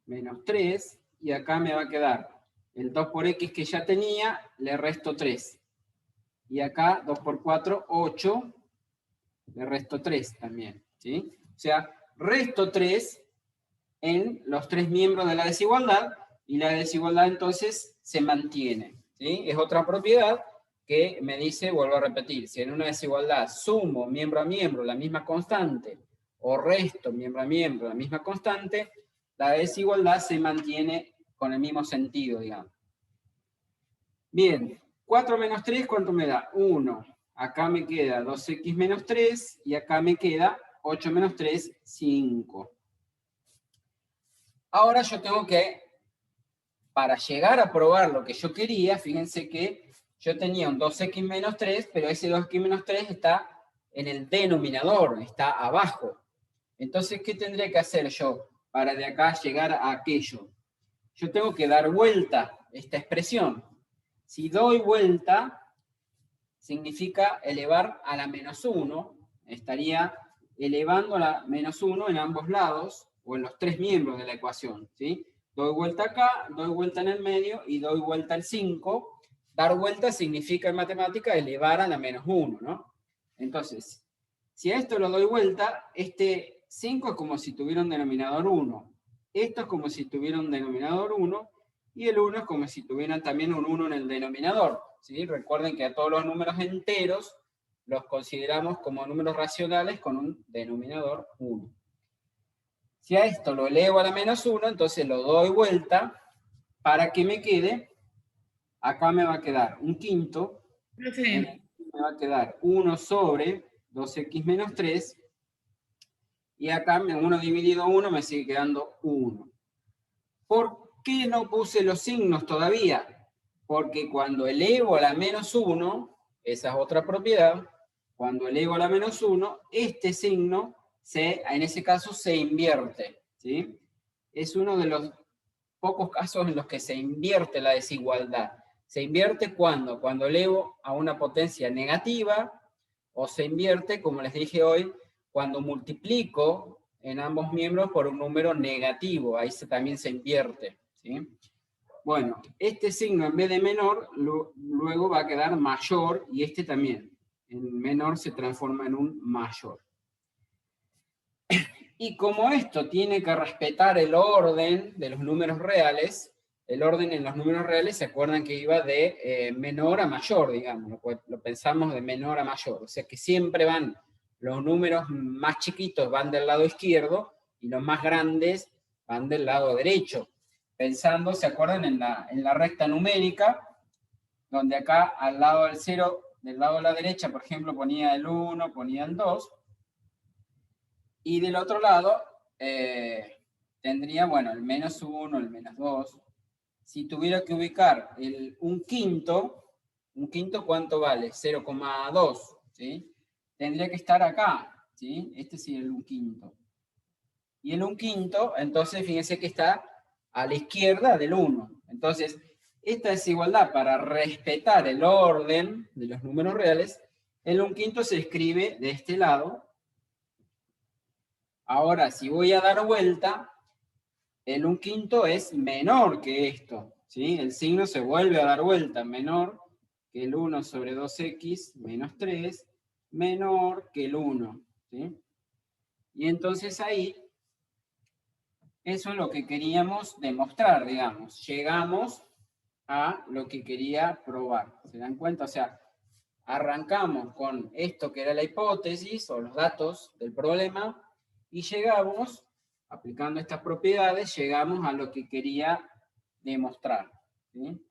menos 3, y acá me va a quedar el 2 por x que ya tenía, le resto 3. Y acá 2 por 4, 8, le resto 3 también, ¿sí? O sea, resto 3 en los 3 miembros de la desigualdad, y la desigualdad entonces se mantiene, ¿sí? Es otra propiedad que me dice, vuelvo a repetir, si en una desigualdad sumo miembro a miembro la misma constante, o resto miembro a miembro la misma constante, la desigualdad se mantiene con el mismo sentido, digamos. Bien, 4 menos 3, ¿cuánto me da? 1. Acá me queda 2x menos 3, y acá me queda 8 menos 3, 5. Ahora yo tengo que, para llegar a probar lo que yo quería, fíjense que yo tenía un 2x menos 3, pero ese 2x menos 3 está en el denominador, está abajo. Entonces, ¿qué tendría que hacer yo para de acá llegar a aquello? Yo tengo que dar vuelta esta expresión. Si doy vuelta, significa elevar a la menos 1. Estaría elevando a la menos 1 en ambos lados, o en los 3 miembros de la ecuación, ¿sí? Doy vuelta acá, doy vuelta en el medio, y doy vuelta al 5. Dar vuelta significa en matemática elevar a la menos 1, ¿no? Entonces, si a esto lo doy vuelta, este 5 es como si tuviera un denominador 1. Esto es como si tuviera un denominador 1. Y el 1 es como si tuvieran también un 1 en el denominador, ¿sí? Recuerden que a todos los números enteros los consideramos como números racionales con un denominador 1. Si a esto lo elevo a la menos 1, entonces lo doy vuelta para que me quede, acá me va a quedar un quinto, me va a quedar 1 sobre 2x menos 3, y acá 1 dividido 1 me sigue quedando 1. ¿Por qué no puse los signos todavía? Porque cuando elevo a la menos 1, esa es otra propiedad, cuando elevo a la menos 1, este signo, en ese caso, se invierte, ¿sí? Es uno de los pocos casos en los que se invierte la desigualdad. Se invierte cuando elevo a una potencia negativa, o se invierte, como les dije hoy, cuando multiplico en ambos miembros por un número negativo, ahí también se invierte, ¿sí? Bueno, este signo en vez de menor, luego va a quedar mayor, y este también. En menor se transforma en un mayor. Y como esto tiene que respetar el orden de los números reales, el orden en los números reales, se acuerdan que iba de menor a mayor, digamos, lo pensamos de menor a mayor, o sea que siempre van, los números más chiquitos van del lado izquierdo, y los más grandes van del lado derecho. Pensando, ¿se acuerdan? En la recta numérica, donde acá al lado del 0, del lado de la derecha, por ejemplo, ponía el 1, ponía el 2, y del otro lado tendría, bueno, el menos 1, el menos 2. Si tuviera que ubicar un quinto, ¿cuánto vale? 0,2, ¿sí? Tendría que estar acá, ¿sí? Este sería el 1/5. Y el 1/5, entonces fíjense que está a la izquierda del 1. Entonces, esta desigualdad, para respetar el orden de los números reales, el 1/5 se escribe de este lado. Ahora, si voy a dar vuelta, el 1/5 es menor que esto, ¿sí? El signo se vuelve a dar vuelta, menor que el 1 sobre 2x menos 3, menor que el 1, ¿sí? Y entonces ahí, eso es lo que queríamos demostrar, digamos. Llegamos a lo que quería probar. ¿Se dan cuenta? O sea, arrancamos con esto que era la hipótesis o los datos del problema, y llegamos, aplicando estas propiedades, llegamos a lo que quería demostrar, ¿sí?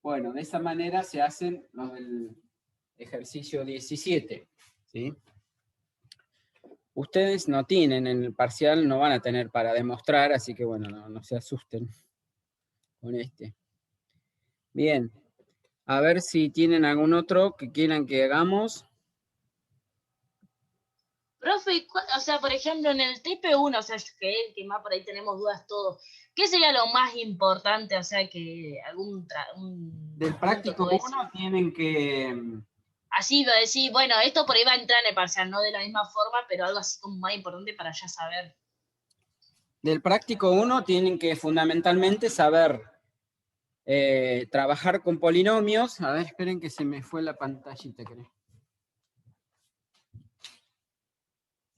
Bueno, de esa manera se hacen los del ejercicio 17, ¿sí? Ustedes no tienen, en el parcial no van a tener para demostrar, así que bueno, no se asusten con este. Bien, a ver si tienen algún otro que quieran que hagamos. Profe, o sea, por ejemplo, en el TP1, o sea, que es el que más por ahí tenemos dudas todos, ¿qué sería lo más importante? O sea, que Del práctico 1 tienen que... Así va a decir, bueno, esto por ahí va a entrar en el parcial, no de la misma forma, pero algo así como más importante para ya saber. Del práctico 1 tienen que fundamentalmente saber trabajar con polinomios. A ver, esperen que se me fue la pantallita, creo.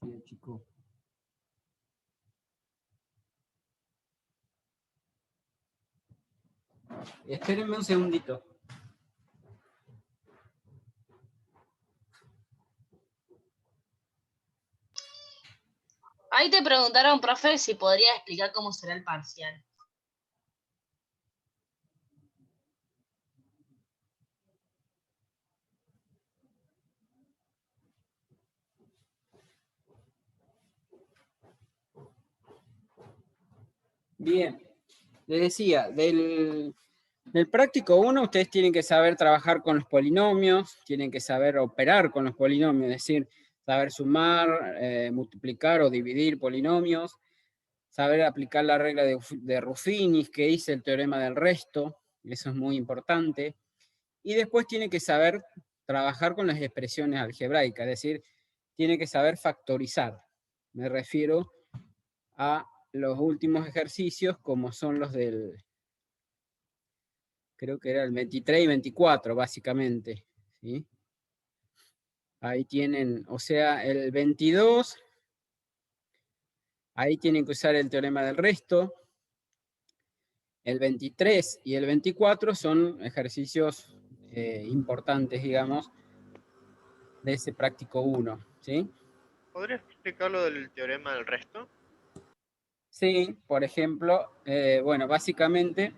Sí, chico. Espérenme un segundito. Ahí te preguntaron, profe, si podría explicar cómo será el parcial. Bien, les decía, del práctico 1 ustedes tienen que saber trabajar con los polinomios, tienen que saber operar con los polinomios, es decir, saber sumar, multiplicar o dividir polinomios, saber aplicar la regla de Ruffini, que dice el teorema del resto, eso es muy importante. Y después tiene que saber trabajar con las expresiones algebraicas, es decir, tiene que saber factorizar. Me refiero a los últimos ejercicios, como son los del, creo que era el 23 y 24, básicamente, ¿sí? Ahí tienen, o sea, el 22 Ahí tienen que usar el teorema del resto. El 23 y el 24 son ejercicios importantes, digamos, de ese práctico 1, ¿sí? ¿Podría explicar lo del teorema del resto? Sí, por ejemplo, bueno, básicamente,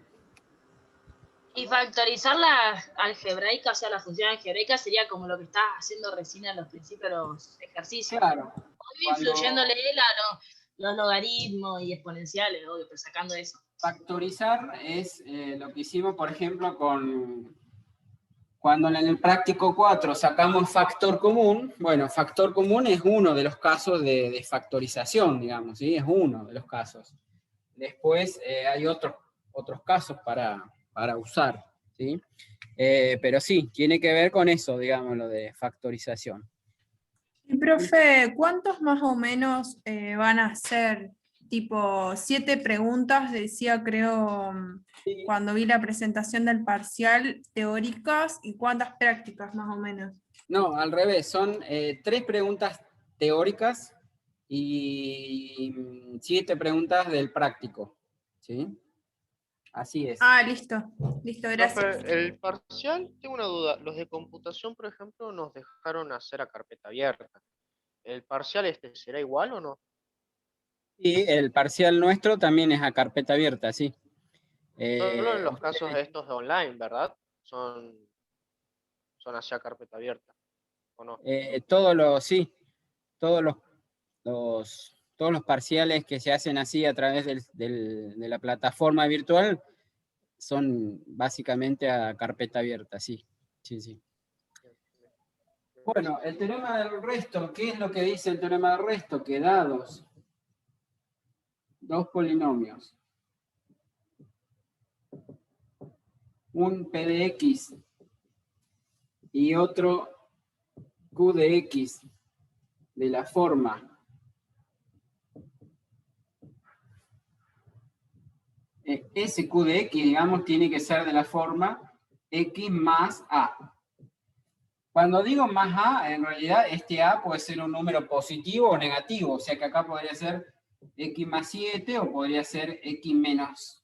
Y factorizar la algebraica, o sea, la función algebraica sería como lo que estás haciendo recién a los principios de los ejercicios. claro, Obvio, influyéndole él a los logaritmos y exponenciales, obvio, pero sacando eso. factorizar es lo que hicimos, por ejemplo, cuando en el práctico 4 sacamos factor común. Bueno, factor común es uno de los casos de factorización, digamos, ¿sí? Es uno de los casos. Después hay otros casos para usar, ¿sí? Pero sí, tiene que ver con eso, digamos, lo de factorización. Y profe, ¿cuántos más o menos van a ser? Tipo, 7 preguntas, decía creo Sí. cuando vi la presentación del parcial, teóricas, y cuántas prácticas más o menos. No, al revés, son 3 preguntas teóricas y 7 preguntas del práctico, ¿sí? Así es. Ah, listo, gracias. Profe, el parcial, tengo una duda. Los de computación, por ejemplo, nos dejaron hacer a carpeta abierta. ¿El parcial este será igual o no? Y el parcial nuestro también es a carpeta abierta, sí. Solo en los Ustedes- casos estos de online, ¿verdad? Son hacia carpeta abierta, ¿o no? sí, todos todos los parciales que se hacen así a través de la plataforma virtual son básicamente a carpeta abierta, sí. Sí, sí. Bueno, el teorema del resto, ¿qué es lo que dice el teorema del resto? Que dados dos polinomios, un P de X y otro Q de X de la forma ese Q de X, digamos, tiene que ser de la forma X más A. Cuando digo más A, en realidad este A puede ser un número positivo o negativo, o sea que acá podría ser X más 7 o podría ser X menos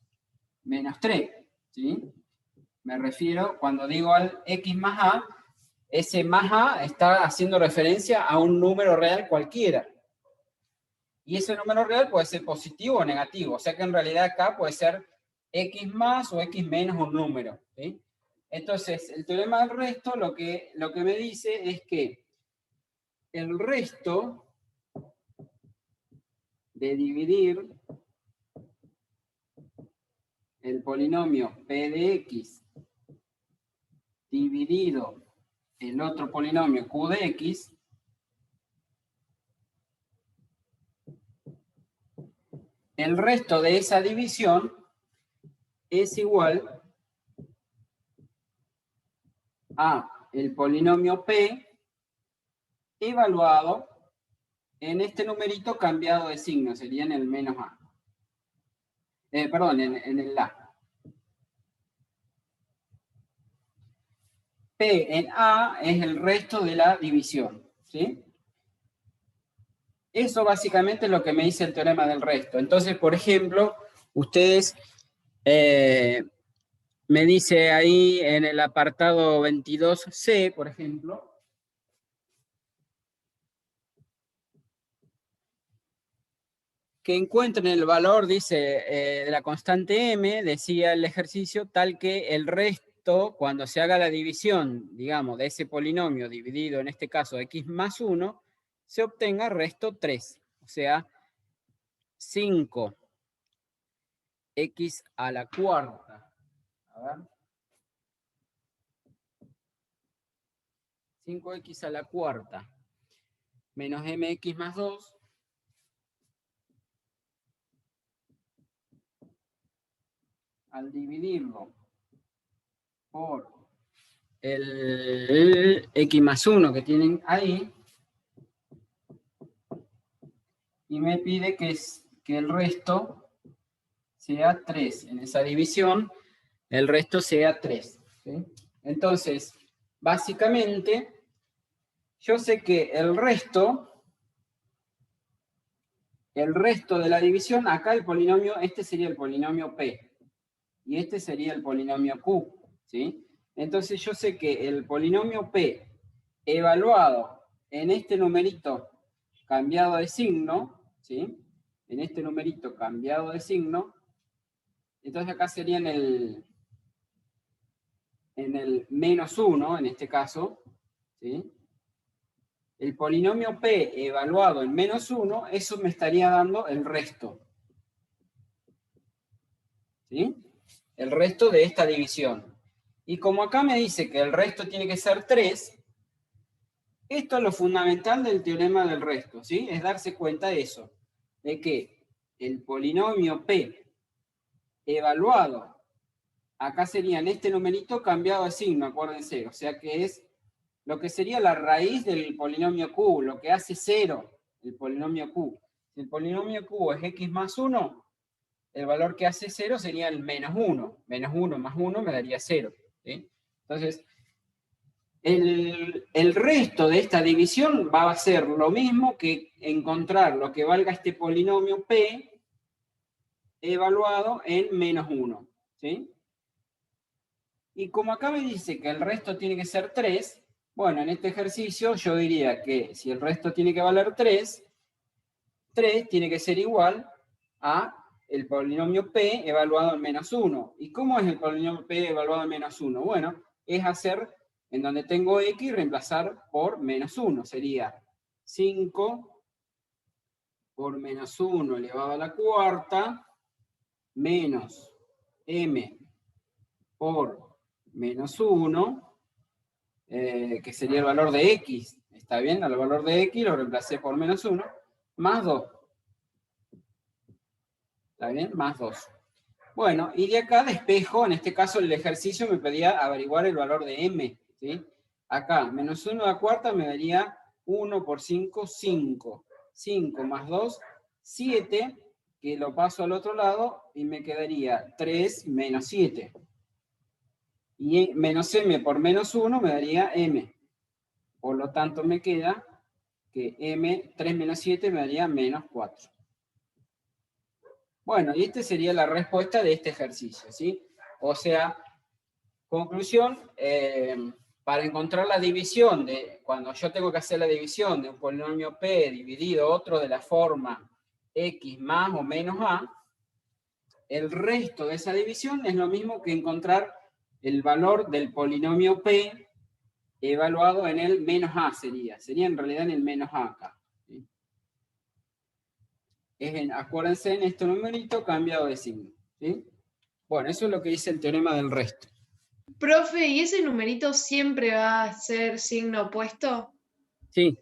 3, ¿sí? Me refiero, cuando digo al X más A, ese más A está haciendo referencia a un número real cualquiera. Y ese número real puede ser positivo o negativo, o sea que en realidad acá puede ser X más o X menos un número, ¿sí? Entonces, el teorema del resto lo que me dice es que el resto de dividir el polinomio P de X dividido el otro polinomio Q de X, el resto de esa división es igual a el polinomio P evaluado en este numerito cambiado de signo, sería en el menos A. Perdón, en el A. P en A es el resto de la división, ¿sí? Eso básicamente es lo que me dice el teorema del resto. Entonces, por ejemplo, ustedes me dice ahí en el apartado 22C, por ejemplo, que encuentren el valor, dice, de la constante m, decía el ejercicio, tal que el resto, cuando se haga la división, digamos, de ese polinomio dividido, en este caso, x más 1, se obtenga resto 3. O sea, 5x a la cuarta. A ver. 5x a la cuarta menos mx más 2 al dividirlo por el x más 1 que tienen ahí, y me pide que el resto sea 3. En esa división, el resto sea 3. ¿Sí? Entonces, básicamente, yo sé que el resto el resto de la división, acá el polinomio, este sería el polinomio P, y este sería el polinomio Q, ¿sí? Entonces yo sé que el polinomio P evaluado en este numerito cambiado de signo, ¿sí? En este numerito cambiado de signo, entonces acá sería en el menos 1, en este caso, ¿sí? El polinomio P evaluado en menos 1, eso me estaría dando el resto, ¿sí? El resto de esta división. Y como acá me dice que el resto tiene que ser 3, esto es lo fundamental del teorema del resto, ¿sí? Es darse cuenta de eso, de que el polinomio P evaluado, acá sería en este numerito cambiado de signo, acuérdense, o sea que es lo que sería la raíz del polinomio Q, lo que hace 0 el polinomio Q. Si el polinomio Q es x más 1, el valor que hace 0 sería el menos 1. Menos 1 más 1 me daría 0, ¿sí? Entonces, el resto de esta división va a ser lo mismo que encontrar lo que valga este polinomio P evaluado en menos 1, ¿sí? Y como acá me dice que el resto tiene que ser 3, bueno, en este ejercicio yo diría que si el resto tiene que valer 3, 3 tiene que ser igual a el polinomio P evaluado en menos 1. ¿Y cómo es el polinomio P evaluado en menos 1? Bueno, es hacer, en donde tengo X, reemplazar por menos 1. Sería 5 por menos 1 elevado a la cuarta, menos M por menos 1, que sería el valor de X. ¿Está bien? El valor de X lo reemplacé por menos 1, más 2. ¿Está bien? Más 2. Bueno, y de acá despejo, en este caso el ejercicio me pedía averiguar el valor de M, ¿sí? Acá, menos 1 a la cuarta me daría 1 por 5, 5. 5 más 2, 7, que lo paso al otro lado y me quedaría 3 menos 7. Y menos M por menos 1 me daría M. Por lo tanto me queda que M, 3 menos 7 me daría menos 4. Bueno, y esta sería la respuesta de este ejercicio, ¿sí? O sea, conclusión, para encontrar la división, cuando yo tengo que hacer la división de un polinomio P dividido otro de la forma X más o menos A, el resto de esa división es lo mismo que encontrar el valor del polinomio P evaluado en el menos A sería en realidad en el menos A acá. ¿Sí? Acuérdense en este numerito cambiado de signo. ¿Sí? Bueno, eso es lo que dice el teorema del resto. Profe, ¿y ese numerito siempre va a ser signo opuesto? Sí,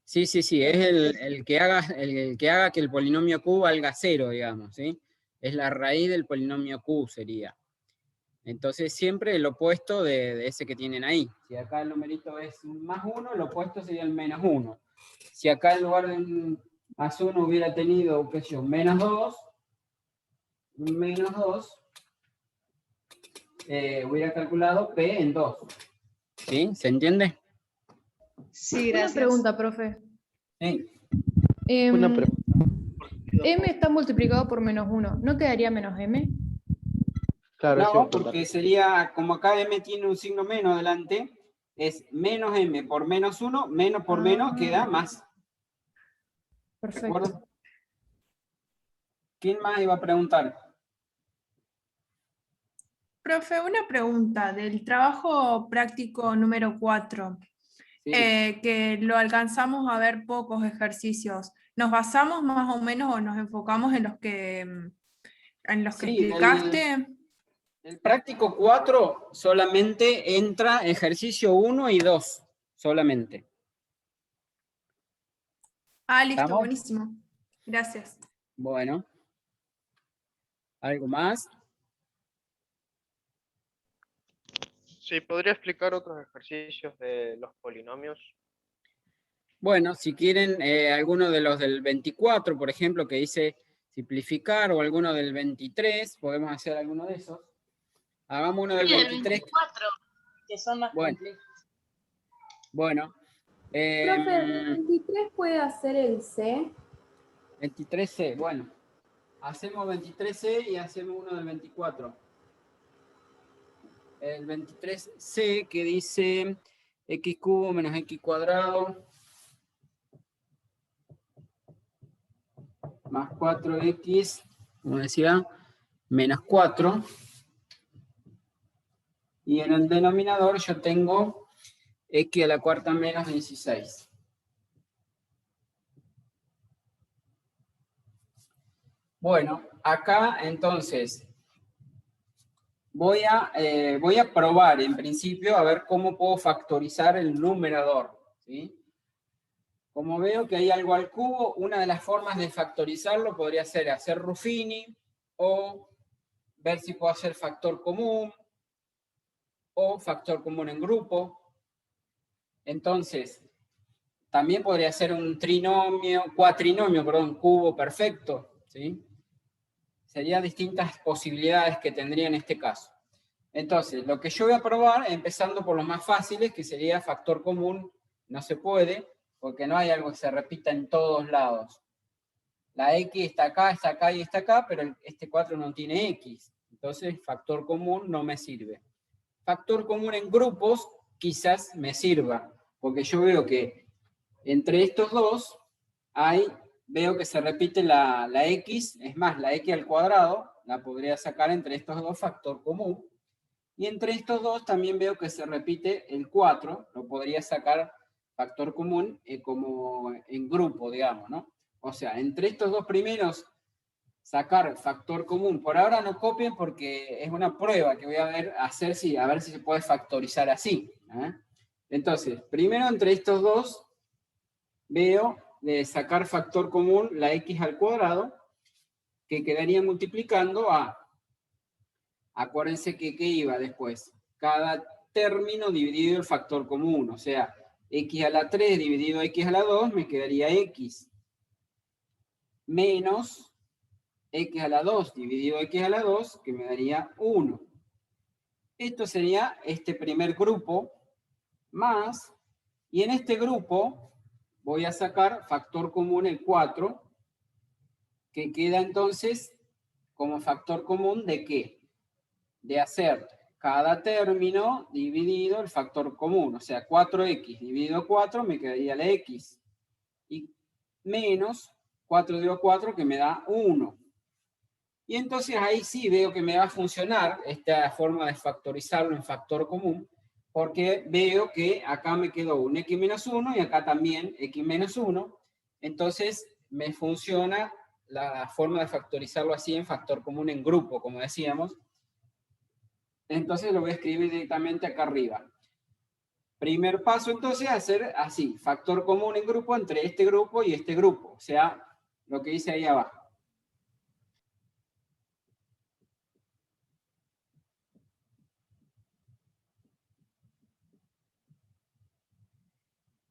es el que haga que el polinomio Q valga 0, digamos, ¿sí? Es la raíz del polinomio Q sería. Entonces siempre el opuesto de ese que tienen ahí. Si acá el numerito es un más 1, el opuesto sería el menos 1. Si acá en lugar de un más 1 hubiera tenido, qué sé yo, menos 2, hubiera calculado P en 2. ¿Sí? ¿Se entiende? Sí, gracias. Una pregunta, profe. Sí. Una pregunta. M está multiplicado por menos 1. ¿No quedaría menos M? Claro, eso iba No, a preguntar. porque sería, como acá M tiene un signo menos delante, es menos M por menos 1, menos por menos queda más. ¿De Perfecto. acuerdo? ¿Quién más iba a preguntar? Profe, una pregunta del trabajo práctico número 4, Sí. que lo alcanzamos a ver pocos ejercicios. ¿Nos basamos más o menos o nos enfocamos en los que Sí, explicaste? El práctico 4 solamente entra ejercicio 1 y 2, solamente. Ah, listo, ¿Estamos? buenísimo. Gracias. Bueno. ¿Algo más? Sí, ¿podría explicar otros ejercicios de los polinomios? Bueno, si quieren alguno de los del 24, por ejemplo, que dice simplificar, o alguno del 23, podemos hacer alguno de esos. Hagamos uno del Y el 23. 24, que son más Bueno. complejos. Bueno. Profe, ¿el 23 puede hacer el C? 23C, bueno. Hacemos 23C y hacemos uno del 24. El 23C que dice x cubo menos x cuadrado más 4x, como decía, menos 4. Y en el denominador yo tengo x a la cuarta menos 16. Bueno, acá entonces voy a probar en principio a ver cómo puedo factorizar el numerador, ¿sí? Como veo que hay algo al cubo, una de las formas de factorizarlo podría ser hacer Ruffini o ver si puedo hacer factor común o factor común en grupo. Entonces, también podría ser un cuatrinomio, cubo perfecto, ¿sí? Serían distintas posibilidades que tendría en este caso. Entonces, lo que yo voy a probar, empezando por los más fáciles, que sería factor común, no se puede, porque no hay algo que se repita en todos lados. La X está acá y está acá, pero este 4 no tiene X. Entonces, factor común no me sirve. Factor común en grupos quizás me sirva, porque yo veo que entre estos dos veo que se repite la X, es más, la X al cuadrado la podría sacar entre estos dos factor común. Y entre estos dos también veo que se repite el 4, lo podría sacar factor común como en grupo, digamos, ¿no? O sea, entre estos dos primeros, sacar factor común. Por ahora no copien porque es una prueba que voy a hacer a ver si se puede factorizar así. Entonces, primero entre estos dos, veo de sacar factor común la X al cuadrado, que quedaría multiplicando acuérdense que iba después, cada término dividido el factor común, o sea, x a la 3 dividido x a la 2 me quedaría x, menos x a la 2 dividido x a la 2, que me daría 1. Esto sería este primer grupo, más, y en este grupo voy a sacar factor común el 4, que queda entonces como factor común ¿de qué? De hacer cada término dividido el factor común, o sea, 4x dividido 4 me quedaría la x, y menos 4 dividido 4 que me da 1. Y entonces ahí sí veo que me va a funcionar esta forma de factorizarlo en factor común, porque veo que acá me quedó un x menos 1 y acá también x menos 1, entonces me funciona la forma de factorizarlo así en factor común en grupo, como decíamos. Entonces lo voy a escribir directamente acá arriba. Primer paso entonces hacer así, factor común en grupo entre este grupo y este grupo, o sea, lo que dice ahí abajo.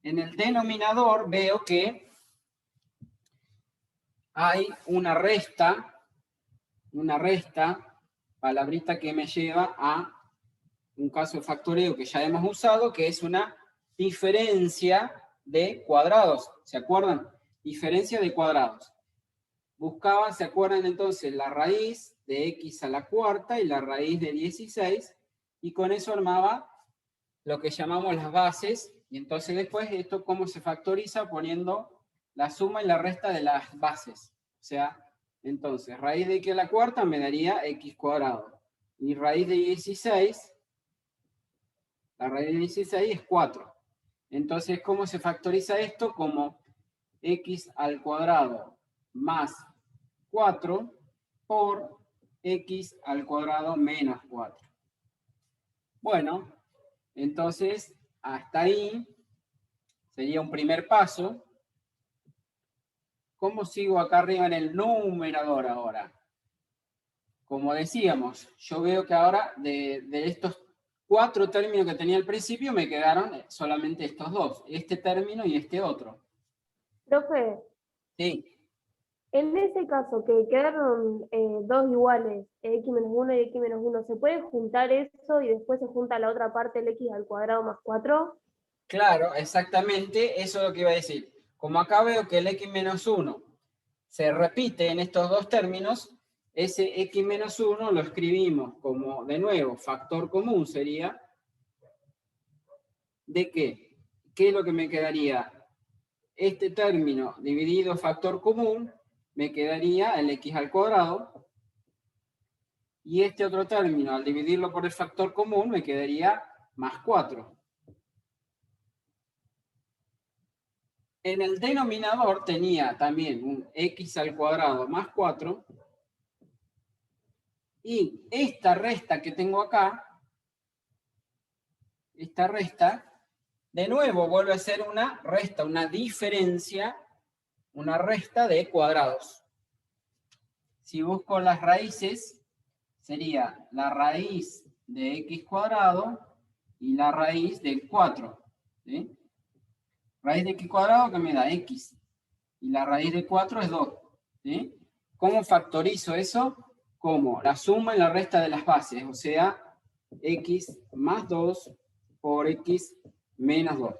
En el denominador veo que hay una resta, palabrita que me lleva a un caso de factoreo que ya hemos usado, que es una diferencia de cuadrados. ¿Se acuerdan? Diferencia de cuadrados. Buscaba, ¿se acuerdan entonces? La raíz de x a la cuarta y la raíz de 16, y con eso armaba lo que llamamos las bases, y entonces después esto cómo se factoriza poniendo la suma y la resta de las bases. O sea, entonces raíz de x a la cuarta me daría x cuadrado, y raíz de 16, la raíz de 16 es 4. Entonces, ¿cómo se factoriza esto? Como x al cuadrado más 4 por x al cuadrado menos 4. Bueno, entonces, hasta ahí sería un primer paso. ¿Cómo sigo acá arriba en el numerador ahora? Como decíamos, yo veo que ahora de estos 4 términos que tenía al principio me quedaron solamente estos dos, este término y este otro. Profe, Sí. en ese caso que quedaron dos iguales, x menos 1 y x menos 1, ¿se puede juntar eso y después se junta la otra parte, el x al cuadrado más 4? Claro, exactamente, eso es lo que iba a decir. Como acá veo que el x menos 1 se repite en estos dos términos, ese x menos 1 lo escribimos como, de nuevo, factor común sería, ¿de qué? ¿Qué es lo que me quedaría? Este término dividido factor común, me quedaría el x al cuadrado, y este otro término, al dividirlo por el factor común, me quedaría más 4. En el denominador tenía también un x al cuadrado más 4, y esta resta que tengo acá, esta resta, de nuevo vuelve a ser una resta, una diferencia, una resta de cuadrados. Si busco las raíces, sería la raíz de x cuadrado y la raíz de 4. ¿Sí? Raíz de x cuadrado que me da x. Y la raíz de 4 es 2. ¿Sí? ¿Cómo factorizo eso? Como la suma y la resta de las bases. O sea, x más 2 por x menos 2.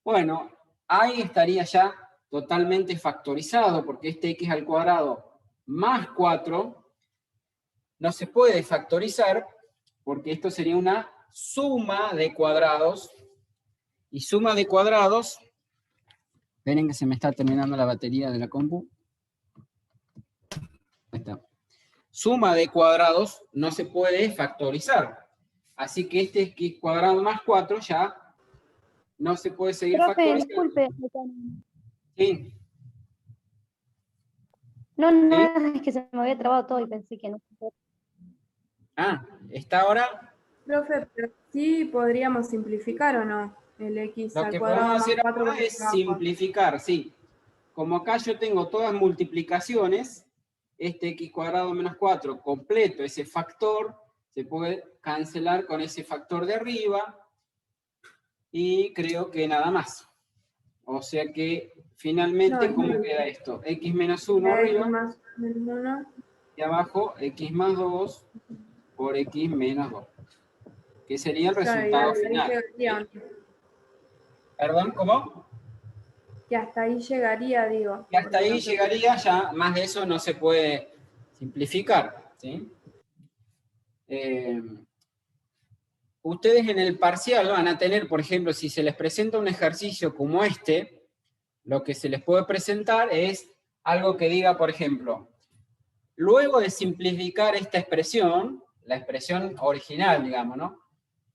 Bueno, ahí estaría ya totalmente factorizado, porque este x al cuadrado más 4 no se puede factorizar, porque esto sería una suma de cuadrados. Y suma de cuadrados, esperen que se me está terminando la batería de la compu. Ahí está. Suma de cuadrados no se puede factorizar. Así que este x cuadrado más 4 ya no se puede seguir Profe, factorizando. disculpe. Sí. No, ¿Sí? es que se me había trabado todo y pensé que no. Ah, ¿está ahora? Profe, pero sí podríamos simplificar o no el x Lo al que cuadrado podemos más hacer 4 ahora con es abajo. simplificar, sí. Como acá yo tengo todas multiplicaciones, este x cuadrado menos 4 completo, ese factor, se puede cancelar con ese factor de arriba, y creo que nada más. O sea que finalmente, No, ¿cómo no. queda esto? X menos 1 La x arriba, más menos 1. y abajo x más 2 por x menos 2. Que sería el Claro, y resultado hasta ahí final. llegaría. ¿Sí? ¿Perdón? ¿Cómo? Que hasta ahí llegaría, digo. Y hasta porque ahí no se llegaría, ya más de eso no se puede simplificar. ¿Sí? Ustedes en el parcial van a tener, por ejemplo, si se les presenta un ejercicio como este, lo que se les puede presentar es algo que diga, por ejemplo, luego de simplificar esta expresión, la expresión original, digamos, ¿no?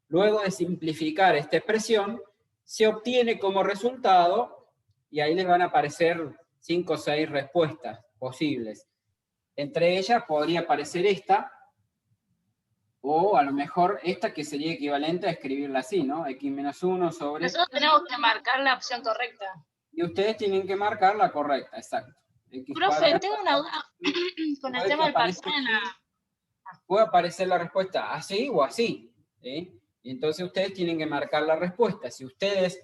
Luego de simplificar esta expresión, se obtiene como resultado, y ahí les van a aparecer 5 o 6 respuestas posibles. Entre ellas podría aparecer esta, o a lo mejor esta que sería equivalente a escribirla así, ¿no? X menos 1 sobre... Nosotros tenemos que marcar la opción correcta. Y ustedes tienen que marcar la correcta, exacto. X Profe, cuadrado, tengo una duda con el puede que tema del aparezca parcial en la... puede aparecer la respuesta así o así. ¿Sí? Y entonces ustedes tienen que marcar la respuesta. Si ustedes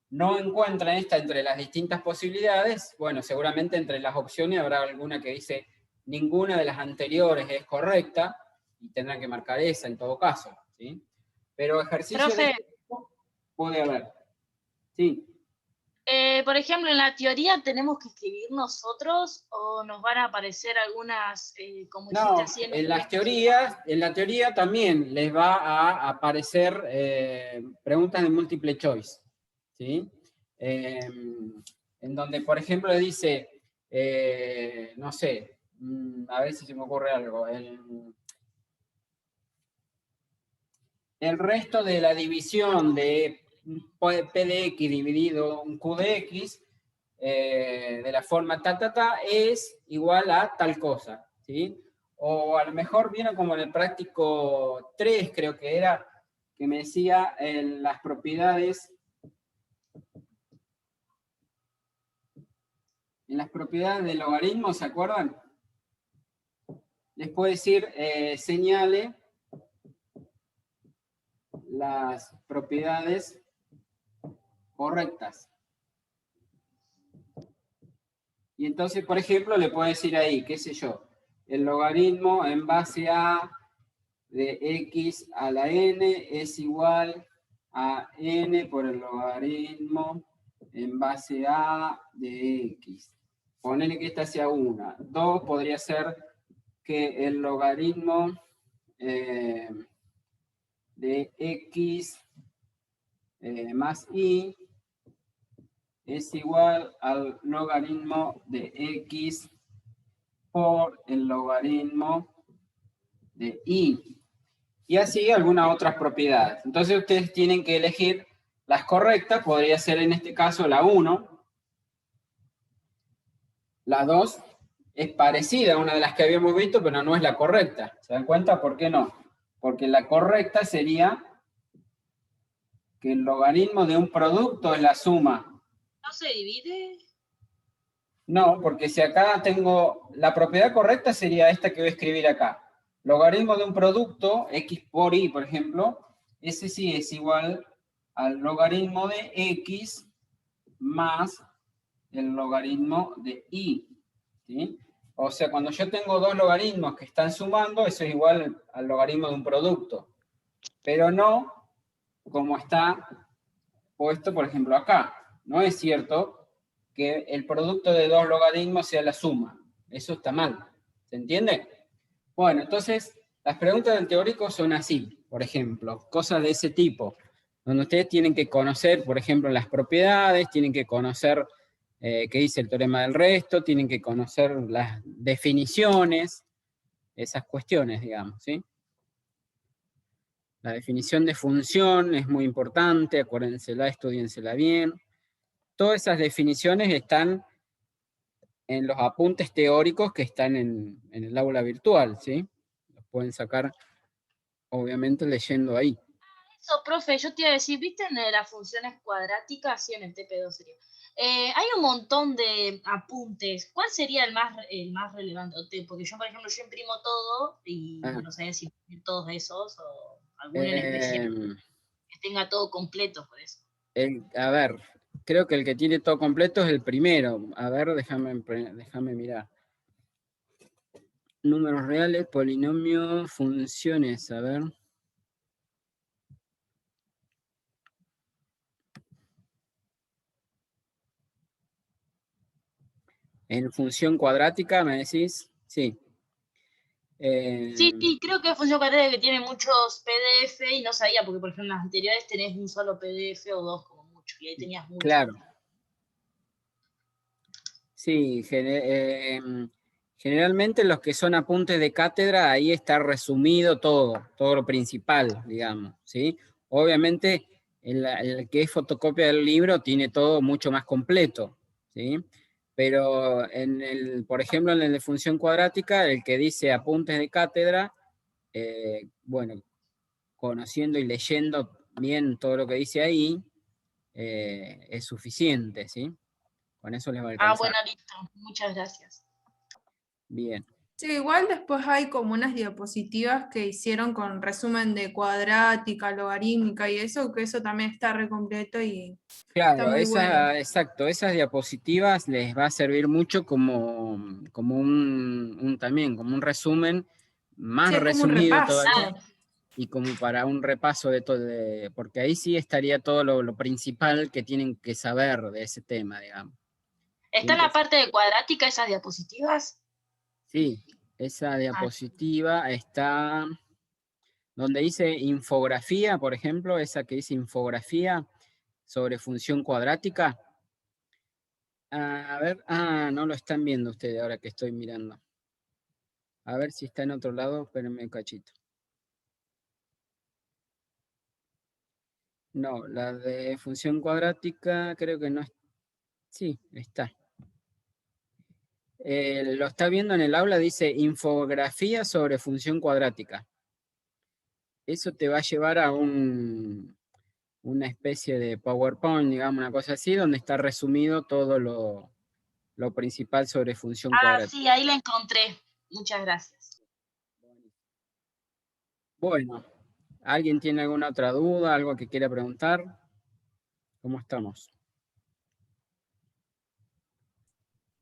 no encuentran esta entre las distintas posibilidades, bueno, seguramente entre las opciones habrá alguna que dice ninguna de las anteriores es correcta, y tendrán que marcar esa en todo caso. ¿Sí? Pero ejercicio Profe, de este tipo puede haber. Sí. por ejemplo, en la teoría tenemos que escribir nosotros o nos van a aparecer algunas, como dijiste No, así, en la teoría también les va a aparecer preguntas de múltiple choice, ¿sí? En donde, por ejemplo, dice, no sé, a ver si se me ocurre algo, el resto de la división de P de X dividido un Q de X, de la forma es igual a tal cosa, ¿sí? O a lo mejor viene como en el práctico 3, creo que era, que me decía las propiedades, en las propiedades del logaritmo, ¿se acuerdan? Les puedo decir, señale las propiedades correctas. Y entonces, por ejemplo, le puedo decir ahí, qué sé yo, el logaritmo en base a de x a la n es igual a n por el logaritmo en base a de x. ponele que esta sea 1. 2 podría ser que el logaritmo de x más y es igual al logaritmo de x por el logaritmo de y. Y así algunas otras propiedades. Entonces ustedes tienen que elegir las correctas. Podría ser en este caso la 1. La 2 es parecida a una de las que habíamos visto, pero no es la correcta. ¿Se dan cuenta? ¿Por qué no? Porque la correcta sería que el logaritmo de un producto es la suma. ¿No se divide? No, porque si acá tengo... La propiedad correcta sería esta que voy a escribir acá. Logaritmo de un producto, x por y, por ejemplo, ese sí es igual al logaritmo de x más el logaritmo de y. ¿Sí? O sea, cuando yo tengo dos logaritmos que están sumando, eso es igual al logaritmo de un producto. Pero no como está puesto, por ejemplo, acá. No es cierto que el producto de dos logaritmos sea la suma. Eso está mal. ¿Se entiende? Bueno, entonces, las preguntas del teórico son así, por ejemplo, cosas de ese tipo, donde ustedes tienen que conocer, por ejemplo, las propiedades, tienen que conocer qué dice el teorema del resto, tienen que conocer las definiciones, esas cuestiones, digamos, ¿sí? La definición de función es muy importante, acuérdensela, estudiensela bien. Todas esas definiciones están en los apuntes teóricos que están en el aula virtual, ¿sí? Los pueden sacar, obviamente, leyendo ahí. Eso, profe, yo te iba a decir, ¿viste en las funciones cuadráticas? Sí, en el TP2 sería. Hay un montón de apuntes. ¿Cuál sería el más relevante? Porque yo, por ejemplo, yo imprimo todo y no sé si imprimir todos esos o alguno en especial que tenga todo completo por eso. A ver, creo que el que tiene todo completo es el primero. A ver, déjame mirar. Números reales, polinomios, funciones, a ver. En función cuadrática, ¿me decís? Sí. Sí, creo que es función cuadrática que tiene muchos PDF y no sabía, porque por ejemplo en las anteriores tenés un solo PDF o dos como mucho, y ahí tenías mucho. Claro. Sí, generalmente los que son apuntes de cátedra, ahí está resumido todo lo principal, digamos, ¿sí? Obviamente el que es fotocopia del libro tiene todo mucho más completo, ¿sí? Pero por ejemplo, en el de función cuadrática, el que dice apuntes de cátedra, bueno, conociendo y leyendo bien todo lo que dice ahí, es suficiente, ¿sí? Con eso les va a alcanzar. Bueno, listo. Muchas gracias. Bien. Sí, igual después hay como unas diapositivas que hicieron con resumen de cuadrática, logarítmica y eso, que eso también está re completo y claro, está muy bueno. Exacto, esas diapositivas les va a servir mucho como también, como un resumen más Sí, es como un resumido repaso. todavía, y como para un repaso de todo, porque ahí sí estaría todo lo principal que tienen que saber de ese tema, digamos. ¿Está en la parte de cuadrática esas diapositivas? Sí, esa diapositiva está donde dice infografía, por ejemplo, esa que dice infografía sobre función cuadrática. A ver, no lo están viendo ustedes ahora que estoy mirando. A ver si está en otro lado, espérenme un cachito. No, la de función cuadrática creo que no es. Sí, está. Lo está viendo en el aula, dice infografía sobre función cuadrática. Eso te va a llevar a una especie de PowerPoint, digamos, una cosa así, donde está resumido todo lo principal sobre función cuadrática. Sí, ahí la encontré. Muchas gracias. Bueno, ¿alguien tiene alguna otra duda, algo que quiera preguntar? ¿Cómo estamos?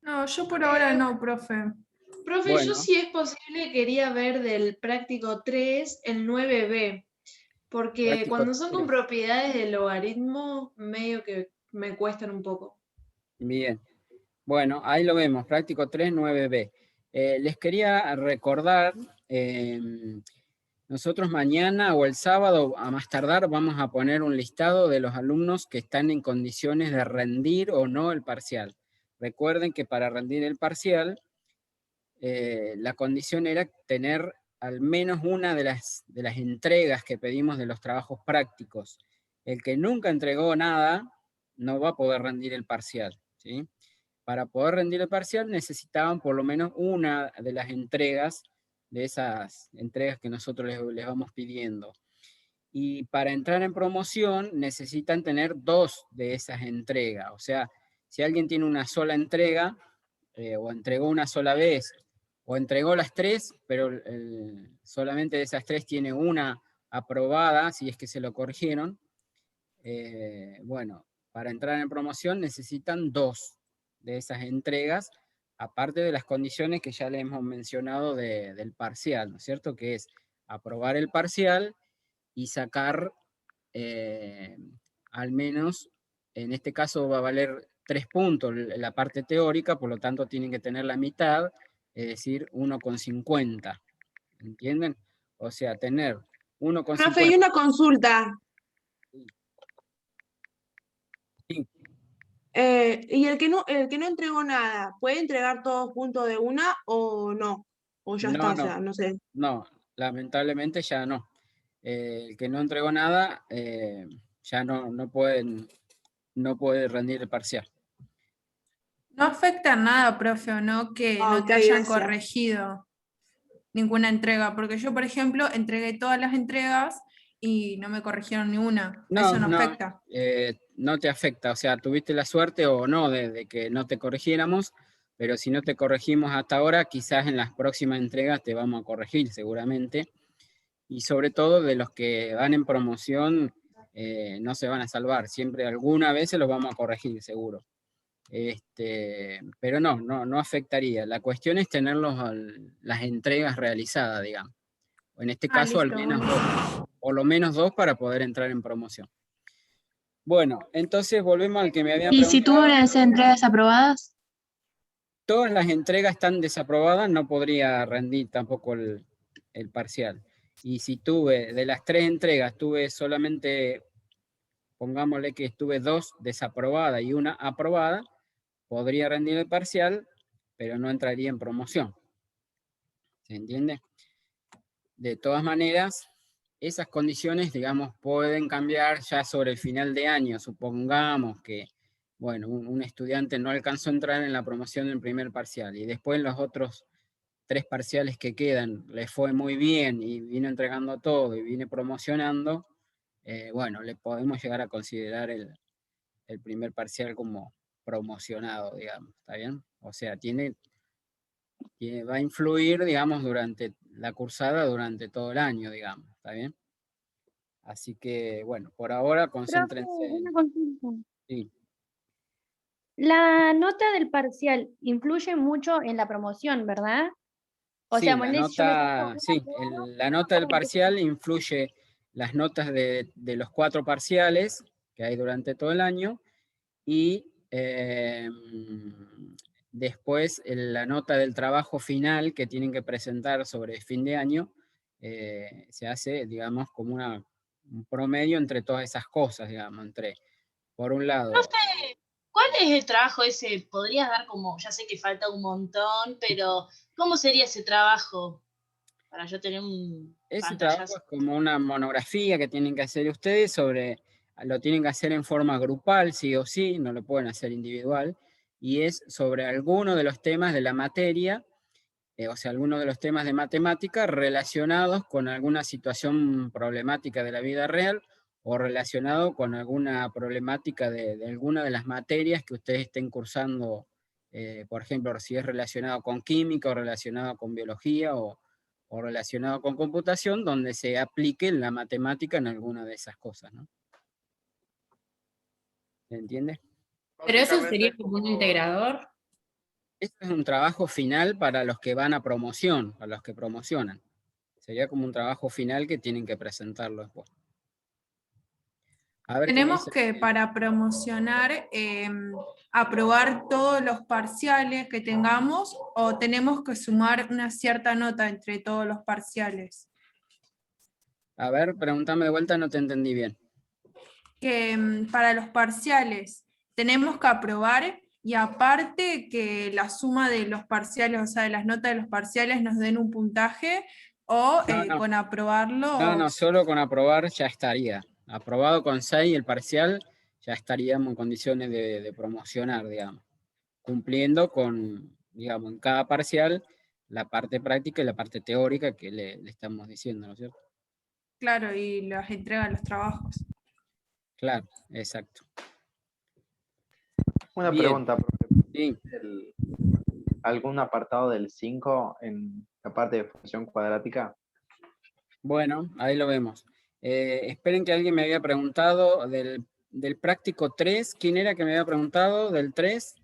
No, yo por ahora no, profe. Profe, Bueno. yo si es posible quería ver del práctico 3 el 9B, porque Práctico cuando son 3. con propiedades de logaritmo, medio que me cuestan un poco. Bien. Bueno, ahí lo vemos, práctico 3, 9B. Les quería recordar, nosotros mañana o el sábado, a más tardar, vamos a poner un listado de los alumnos que están en condiciones de rendir o no el parcial. Recuerden que para rendir el parcial, la condición era tener al menos una de las entregas que pedimos de los trabajos prácticos. El que nunca entregó nada no va a poder rendir el parcial, ¿sí? Para poder rendir el parcial necesitaban por lo menos una de las entregas, de esas entregas que nosotros les vamos pidiendo. Y para entrar en promoción necesitan tener 2 de esas entregas. O sea, si alguien tiene una sola entrega, o entregó una sola vez, o entregó las 3, pero solamente de esas 3 tiene una aprobada, si es que se lo corrigieron, bueno, para entrar en promoción necesitan 2 de esas entregas, aparte de las condiciones que ya le hemos mencionado del parcial, ¿no es cierto? Que es aprobar el parcial y sacar al menos, en este caso va a valer 3 puntos la parte teórica, por lo tanto tienen que tener la mitad, es decir, 1,50. ¿Entienden? O sea, tener 1,50. Profe, y una consulta. Sí. ¿Y el que no entregó nada, puede entregar todos puntos de una o no? O ya está, o sea, no sé. No, lamentablemente ya no. El que no entregó nada ya no puede rendir el parcial. No afecta en nada, profe, o no que no Ok, te hayan gracias. corregido ninguna entrega, porque yo, por ejemplo, entregué todas las entregas y no me corrigieron ni una. Eso no afecta. No te afecta, o sea, tuviste la suerte o no de que no te corrigiéramos, pero si no te corregimos hasta ahora, quizás en las próximas entregas te vamos a corregir seguramente, y sobre todo de los que van en promoción no se van a salvar, siempre alguna vez se los vamos a corregir seguro. Pero no afectaría. La cuestión es tener las entregas realizadas, digamos. O en este caso, al listo, menos bueno. 2, por lo menos 2 para poder entrar en promoción. Bueno, entonces volvemos al que me habían preguntado. ¿Y si tuvo las entregas aprobadas? Todas las entregas están desaprobadas, no podría rendir tampoco el parcial. Y si tuve, de las 3 entregas, tuve solamente, pongámosle que estuve 2 desaprobadas y una aprobada, podría rendir el parcial, pero no entraría en promoción. ¿Se entiende? De todas maneras, esas condiciones, digamos, pueden cambiar ya sobre el final de año. Supongamos que, bueno, un estudiante no alcanzó a entrar en la promoción del primer parcial y después en los otros 3 parciales que quedan le fue muy bien y vino entregando todo y viene promocionando, bueno, le podemos llegar a considerar el primer parcial como promocionado, digamos, ¿está bien? O sea, va a influir, digamos, durante la cursada, durante todo el año, digamos, ¿está bien? Así que, bueno, por ahora concéntrense Una consulta. Sí. La nota del parcial influye mucho en la promoción, ¿verdad? O Sí, sea, la ponele, si yo me saco nota, una sí, prueba, la nota del ¿cómo que- parcial influye las notas de los 4 parciales que hay durante todo el año y después la nota del trabajo final que tienen que presentar sobre fin de año se hace, digamos, como un promedio entre todas esas cosas, digamos, entre, por un lado... Profe, ¿cuál es el trabajo ese? ¿Podrías dar como, ya sé que falta un montón, pero ¿cómo sería ese trabajo? Para yo tener un Ese trabajo pantallazo. es como una monografía que tienen que hacer ustedes lo tienen que hacer en forma grupal, sí o sí, no lo pueden hacer individual, y es sobre alguno de los temas de la materia, o sea, algunos de los temas de matemática relacionados con alguna situación problemática de la vida real o relacionado con alguna problemática de alguna de las materias que ustedes estén cursando, por ejemplo, si es relacionado con química o relacionado con biología o relacionado con computación, donde se aplique la matemática en alguna de esas cosas, ¿no? ¿Se entiende? ¿Pero eso sería Básicamente, como un integrador? Este es un trabajo final para los que van a promoción, para los que promocionan. Sería como un trabajo final que tienen que presentarlo después. A ver, ¿qué me Tenemos dice? que, para promocionar, aprobar todos los parciales que tengamos o tenemos que sumar una cierta nota entre todos los parciales. A ver, pregúntame de vuelta, no te entendí bien. Que para los parciales tenemos que aprobar y aparte que la suma de los parciales, o sea, de las notas de los parciales nos den un puntaje o No. con aprobarlo. No, solo con aprobar ya estaría. Aprobado con 6 el parcial, ya estaríamos en condiciones de promocionar, digamos. Cumpliendo con, digamos, en cada parcial, la parte práctica y la parte teórica que le estamos diciendo, ¿no es cierto? Claro, y las entregan los trabajos. Claro, exacto. Una Bien. pregunta, profe. Sí. ¿Algún apartado del 5 en la parte de función cuadrática? Bueno, ahí lo vemos. Esperen que alguien me había preguntado del práctico 3. ¿Quién era que me había preguntado del 3?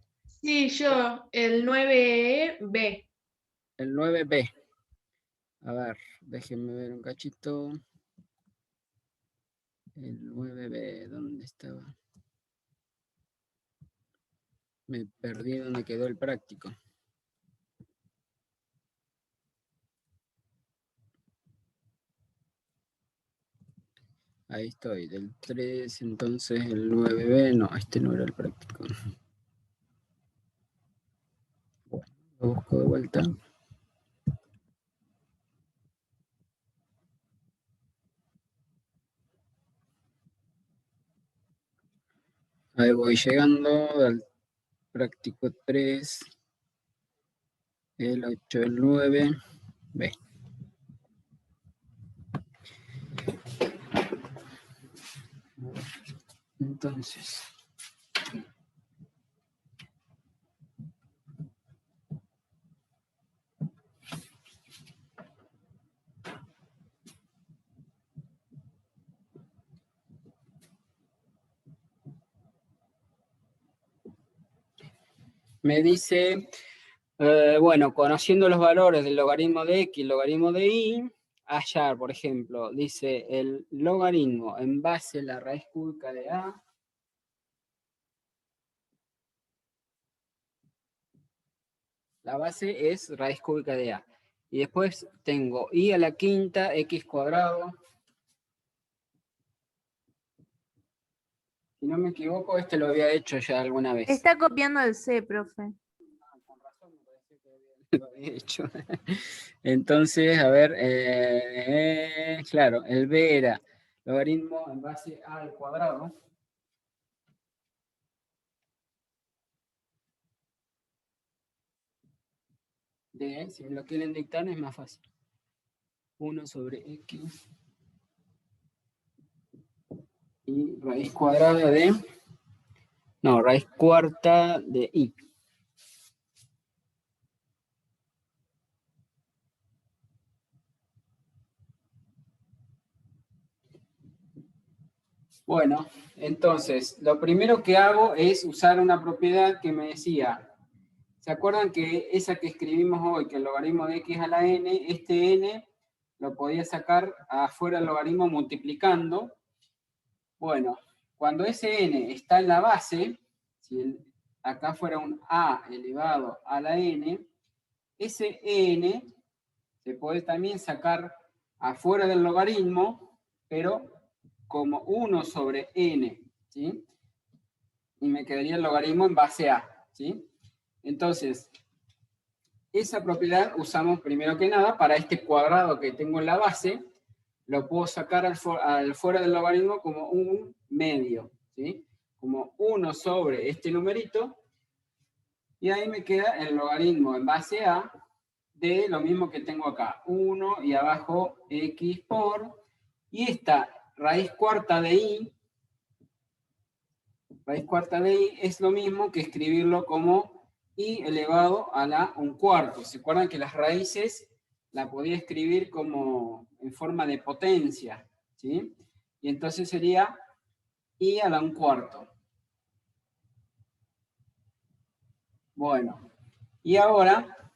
Sí, yo, el 9B. El 9B. A ver, déjenme ver un cachito. El 9B, ¿dónde estaba? Me perdí donde quedó el práctico. Ahí estoy, del 3, entonces el 9B, no, este no era el práctico. Bueno, lo busco de vuelta. Ahí voy llegando al práctico 3, el 8, el 9, B. Entonces, me dice, bueno, conociendo los valores del logaritmo de x y logaritmo de y, hallar, por ejemplo, dice el logaritmo en base a la raíz cúbica de a. La base es raíz cúbica de a. Y después tengo y a la quinta x cuadrado. Si no me equivoco, este lo había hecho ya alguna vez. Está copiando el C, profe. Lo había hecho. Entonces, a ver, claro, el b era logaritmo en base a al cuadrado. De, si me lo quieren dictar es más fácil. 1 sobre x y raíz cuadrada de, no, raíz cuarta de y. Bueno, entonces, lo primero que hago es usar una propiedad que me decía, ¿se acuerdan que esa que escribimos hoy, que el logaritmo de x a la n, este n lo podía sacar afuera del logaritmo multiplicando? Bueno, cuando ese n está en la base, si acá fuera un a elevado a la n, ese n se puede también sacar afuera del logaritmo, pero como 1 sobre n, ¿sí? Y me quedaría el logaritmo en base a, ¿sí? Entonces, esa propiedad usamos primero que nada para este cuadrado que tengo en la base, lo puedo sacar al fuera del logaritmo como un medio, ¿sí? Como 1 sobre este numerito, y ahí me queda el logaritmo en base a de lo mismo que tengo acá, 1 y abajo x por, y esta raíz cuarta de y es lo mismo que escribirlo como y elevado a la 1/4. ¿Se acuerdan que las raíces la podía escribir como en forma de potencia? ¿Sí? Y entonces sería y a la 1/4. Bueno, y ahora,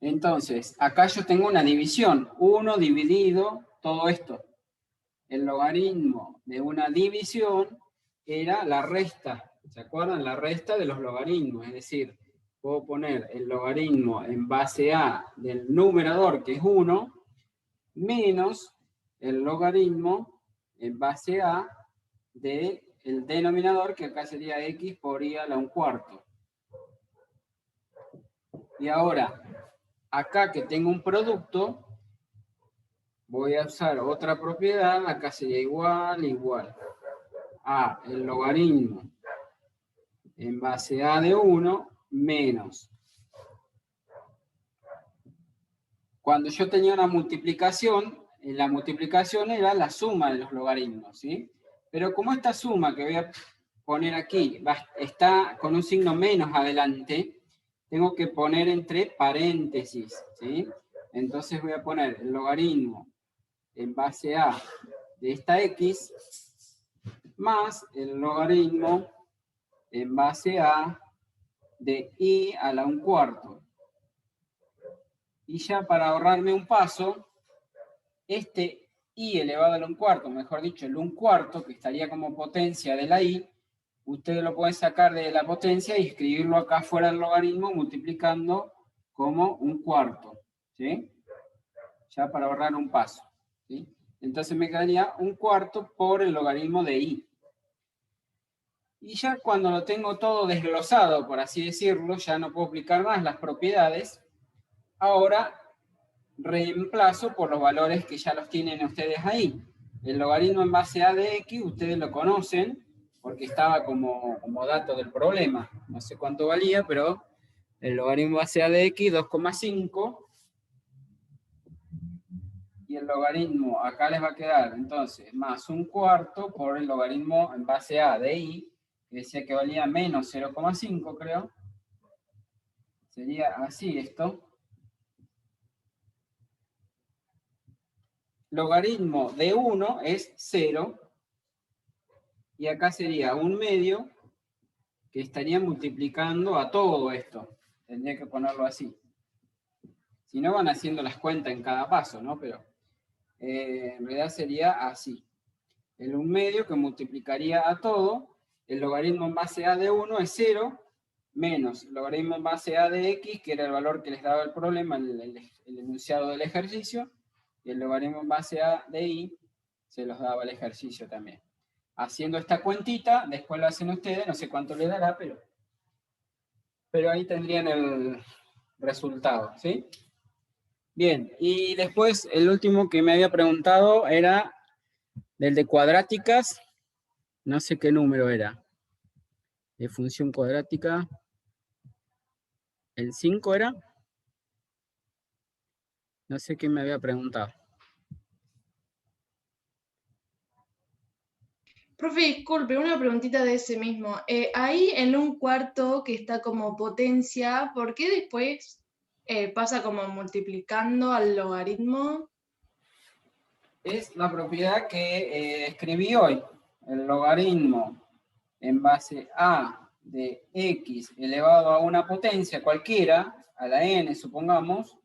entonces, acá yo tengo una división, 1 dividido todo esto. el logaritmo de una división era la resta. ¿Se acuerdan? La resta de los logaritmos. Es decir, puedo poner el logaritmo en base a del numerador, que es 1, menos el logaritmo en base a del denominador, que acá sería x por i a la 1/4. Y ahora, acá que tengo un producto, voy a usar otra propiedad, acá sería igual a el logaritmo en base a de 1 menos. Cuando yo tenía una multiplicación, la multiplicación era la suma de los logaritmos, ¿sí? Pero como esta suma que voy a poner aquí está con un signo menos adelante, tengo que poner entre paréntesis, ¿sí? Entonces voy a poner el logaritmo en base a de esta x más el logaritmo en base a de i a la 1/4. Y ya para ahorrarme un paso, este i elevado a la 1/4, mejor dicho, el 1/4, que estaría como potencia de la i, ustedes lo pueden sacar de la potencia y escribirlo acá fuera del logaritmo multiplicando como 1/4, ¿sí? Ya para ahorrar un paso, ¿sí? Entonces me quedaría 1/4 por el logaritmo de i. Y ya cuando lo tengo todo desglosado, por así decirlo, ya no puedo aplicar más las propiedades. Ahora reemplazo por los valores que ya los tienen ustedes ahí. El logaritmo en base a de x, ustedes lo conocen, porque estaba como dato del problema. No sé cuánto valía, pero el logaritmo en base a de x, 2,5. Y el logaritmo, acá les va a quedar, entonces, más 1/4 por el logaritmo en base a de i, que decía que valía menos 0,5, creo. Sería así esto. Logaritmo de 1 es 0. Y acá sería 1/2, que estaría multiplicando a todo esto. Tendría que ponerlo así. Si no, van haciendo las cuentas en cada paso, ¿no? Pero en realidad sería así. El 1/2 que multiplicaría a todo. El logaritmo en base a de 1 es 0, menos el logaritmo en base a de x, que era el valor que les daba el problema, el enunciado del ejercicio, y el logaritmo en base a de i se los daba el ejercicio también. Haciendo esta cuentita, después lo hacen ustedes, no sé cuánto les dará, pero ahí tendrían el resultado, ¿sí? Bien, y después el último que me había preguntado era del de cuadráticas. No sé qué número era. De función cuadrática. ¿El 5 era? No sé qué me había preguntado. Profe, disculpe, una preguntita de ese mismo. Ahí en 1/4 que está como potencia, ¿por qué después pasa como multiplicando al logaritmo? Es la propiedad que escribí hoy. El logaritmo en base a de x elevado a una potencia cualquiera, a la n supongamos,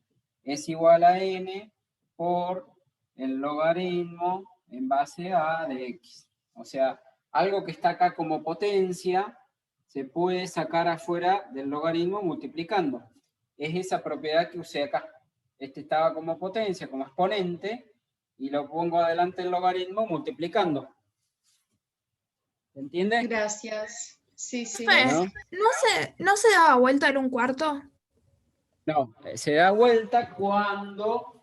es igual a n por el logaritmo en base a de x. O sea, algo que está acá como potencia se puede sacar afuera del logaritmo multiplicando. Es esa propiedad que usé acá. Este estaba como potencia, como exponente, y lo pongo adelante del logaritmo multiplicando. ¿Se entiende? Gracias. Sí, sí. Bueno. ¿No se daba vuelta el 1/4? No, se da vuelta cuando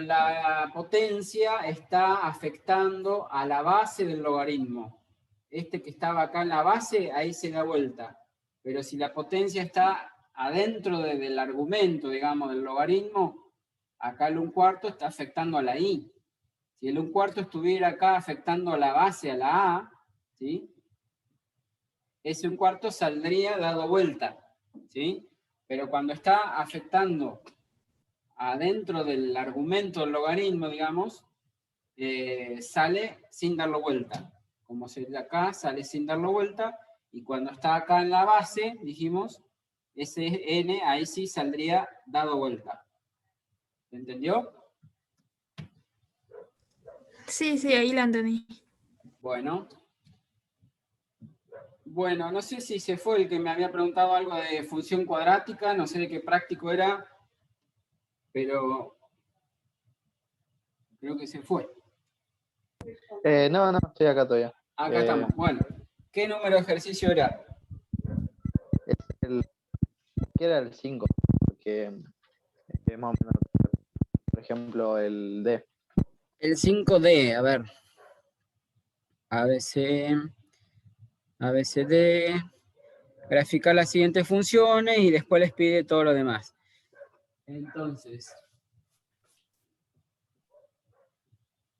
la potencia está afectando a la base del logaritmo. Este que estaba acá en la base, ahí se da vuelta. Pero si la potencia está adentro del argumento, digamos, del logaritmo, acá el 1/4 está afectando a la i. Si el 1/4 estuviera acá afectando a la base, a la a, ¿sí? Ese 1/4 saldría dado vuelta, ¿sí? Pero cuando está afectando adentro del argumento del logaritmo, digamos, sale sin darlo vuelta. Como se ve acá, sale sin darlo vuelta, y cuando está acá en la base, dijimos, ese n ahí sí saldría dado vuelta. ¿Se entendió? Sí, sí, ahí la entendí. Bueno. Bueno, no sé si se fue el que me había preguntado algo de función cuadrática, no sé de qué práctico era, pero creo que se fue. No, estoy acá todavía. Acá estamos. Bueno, ¿qué número de ejercicio era? ¿Qué era el 5? Porque más o menos, por ejemplo, el D. El 5D, a ver. ABCD. Graficar las siguientes funciones y después les pide todo lo demás. Entonces,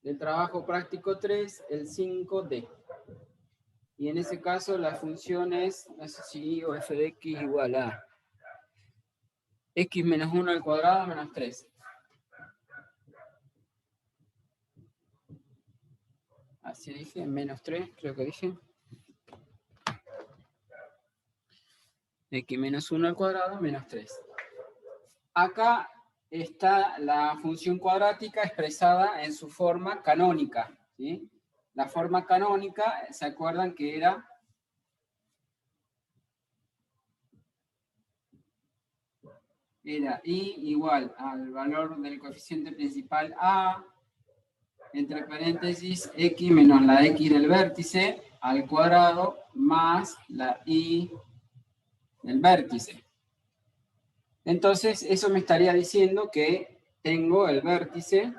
del trabajo práctico 3, el 5D. Y en ese caso la función es, no sé si o f de x igual a x menos 1 al cuadrado menos 3. Así dije, menos 3, creo que dije. X menos 1 al cuadrado menos 3. Acá está la función cuadrática expresada en su forma canónica, ¿sí? La forma canónica, ¿se acuerdan que era? Era y igual al valor del coeficiente principal a, entre paréntesis, x menos la x del vértice al cuadrado más la y del vértice. Entonces, eso me estaría diciendo que tengo el vértice,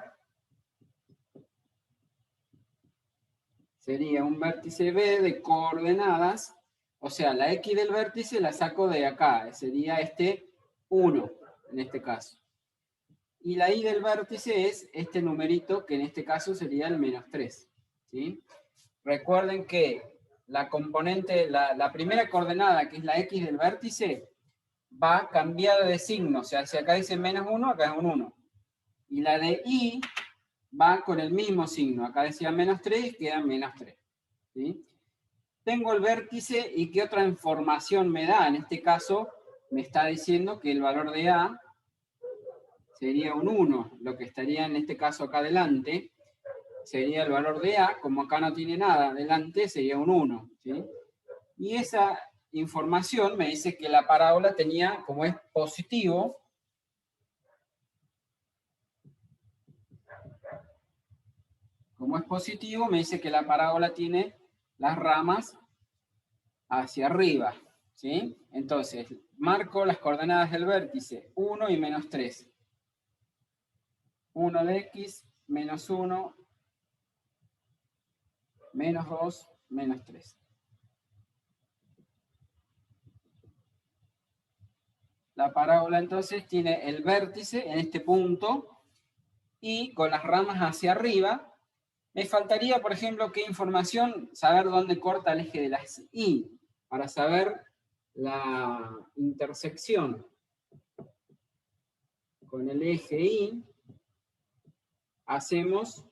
sería un vértice B de coordenadas, o sea, la x del vértice la saco de acá, sería este 1, en este caso. Y la y del vértice es este numerito, que en este caso sería el menos 3. ¿Sí? Recuerden que la componente, la primera coordenada, que es la x del vértice, va cambiada de signo. O sea, si acá dice menos 1, acá es un 1. Y la de y va con el mismo signo. Acá decía menos 3, queda menos 3. ¿Sí? Tengo el vértice y ¿qué otra información me da? En este caso, me está diciendo que el valor de a sería un 1, lo que estaría en este caso acá adelante, sería el valor de a, como acá no tiene nada adelante, sería un 1. ¿Sí? Y esa información me dice que la parábola tenía, como es positivo, me dice que la parábola tiene las ramas hacia arriba. ¿Sí? Entonces, marco las coordenadas del vértice, 1 y menos 3. 1 de x, menos 1, menos 2, menos 3. La parábola entonces tiene el vértice en este punto y con las ramas hacia arriba. Me faltaría, por ejemplo, qué información, saber dónde corta el eje de las y, para saber la intersección con el eje y, hacemos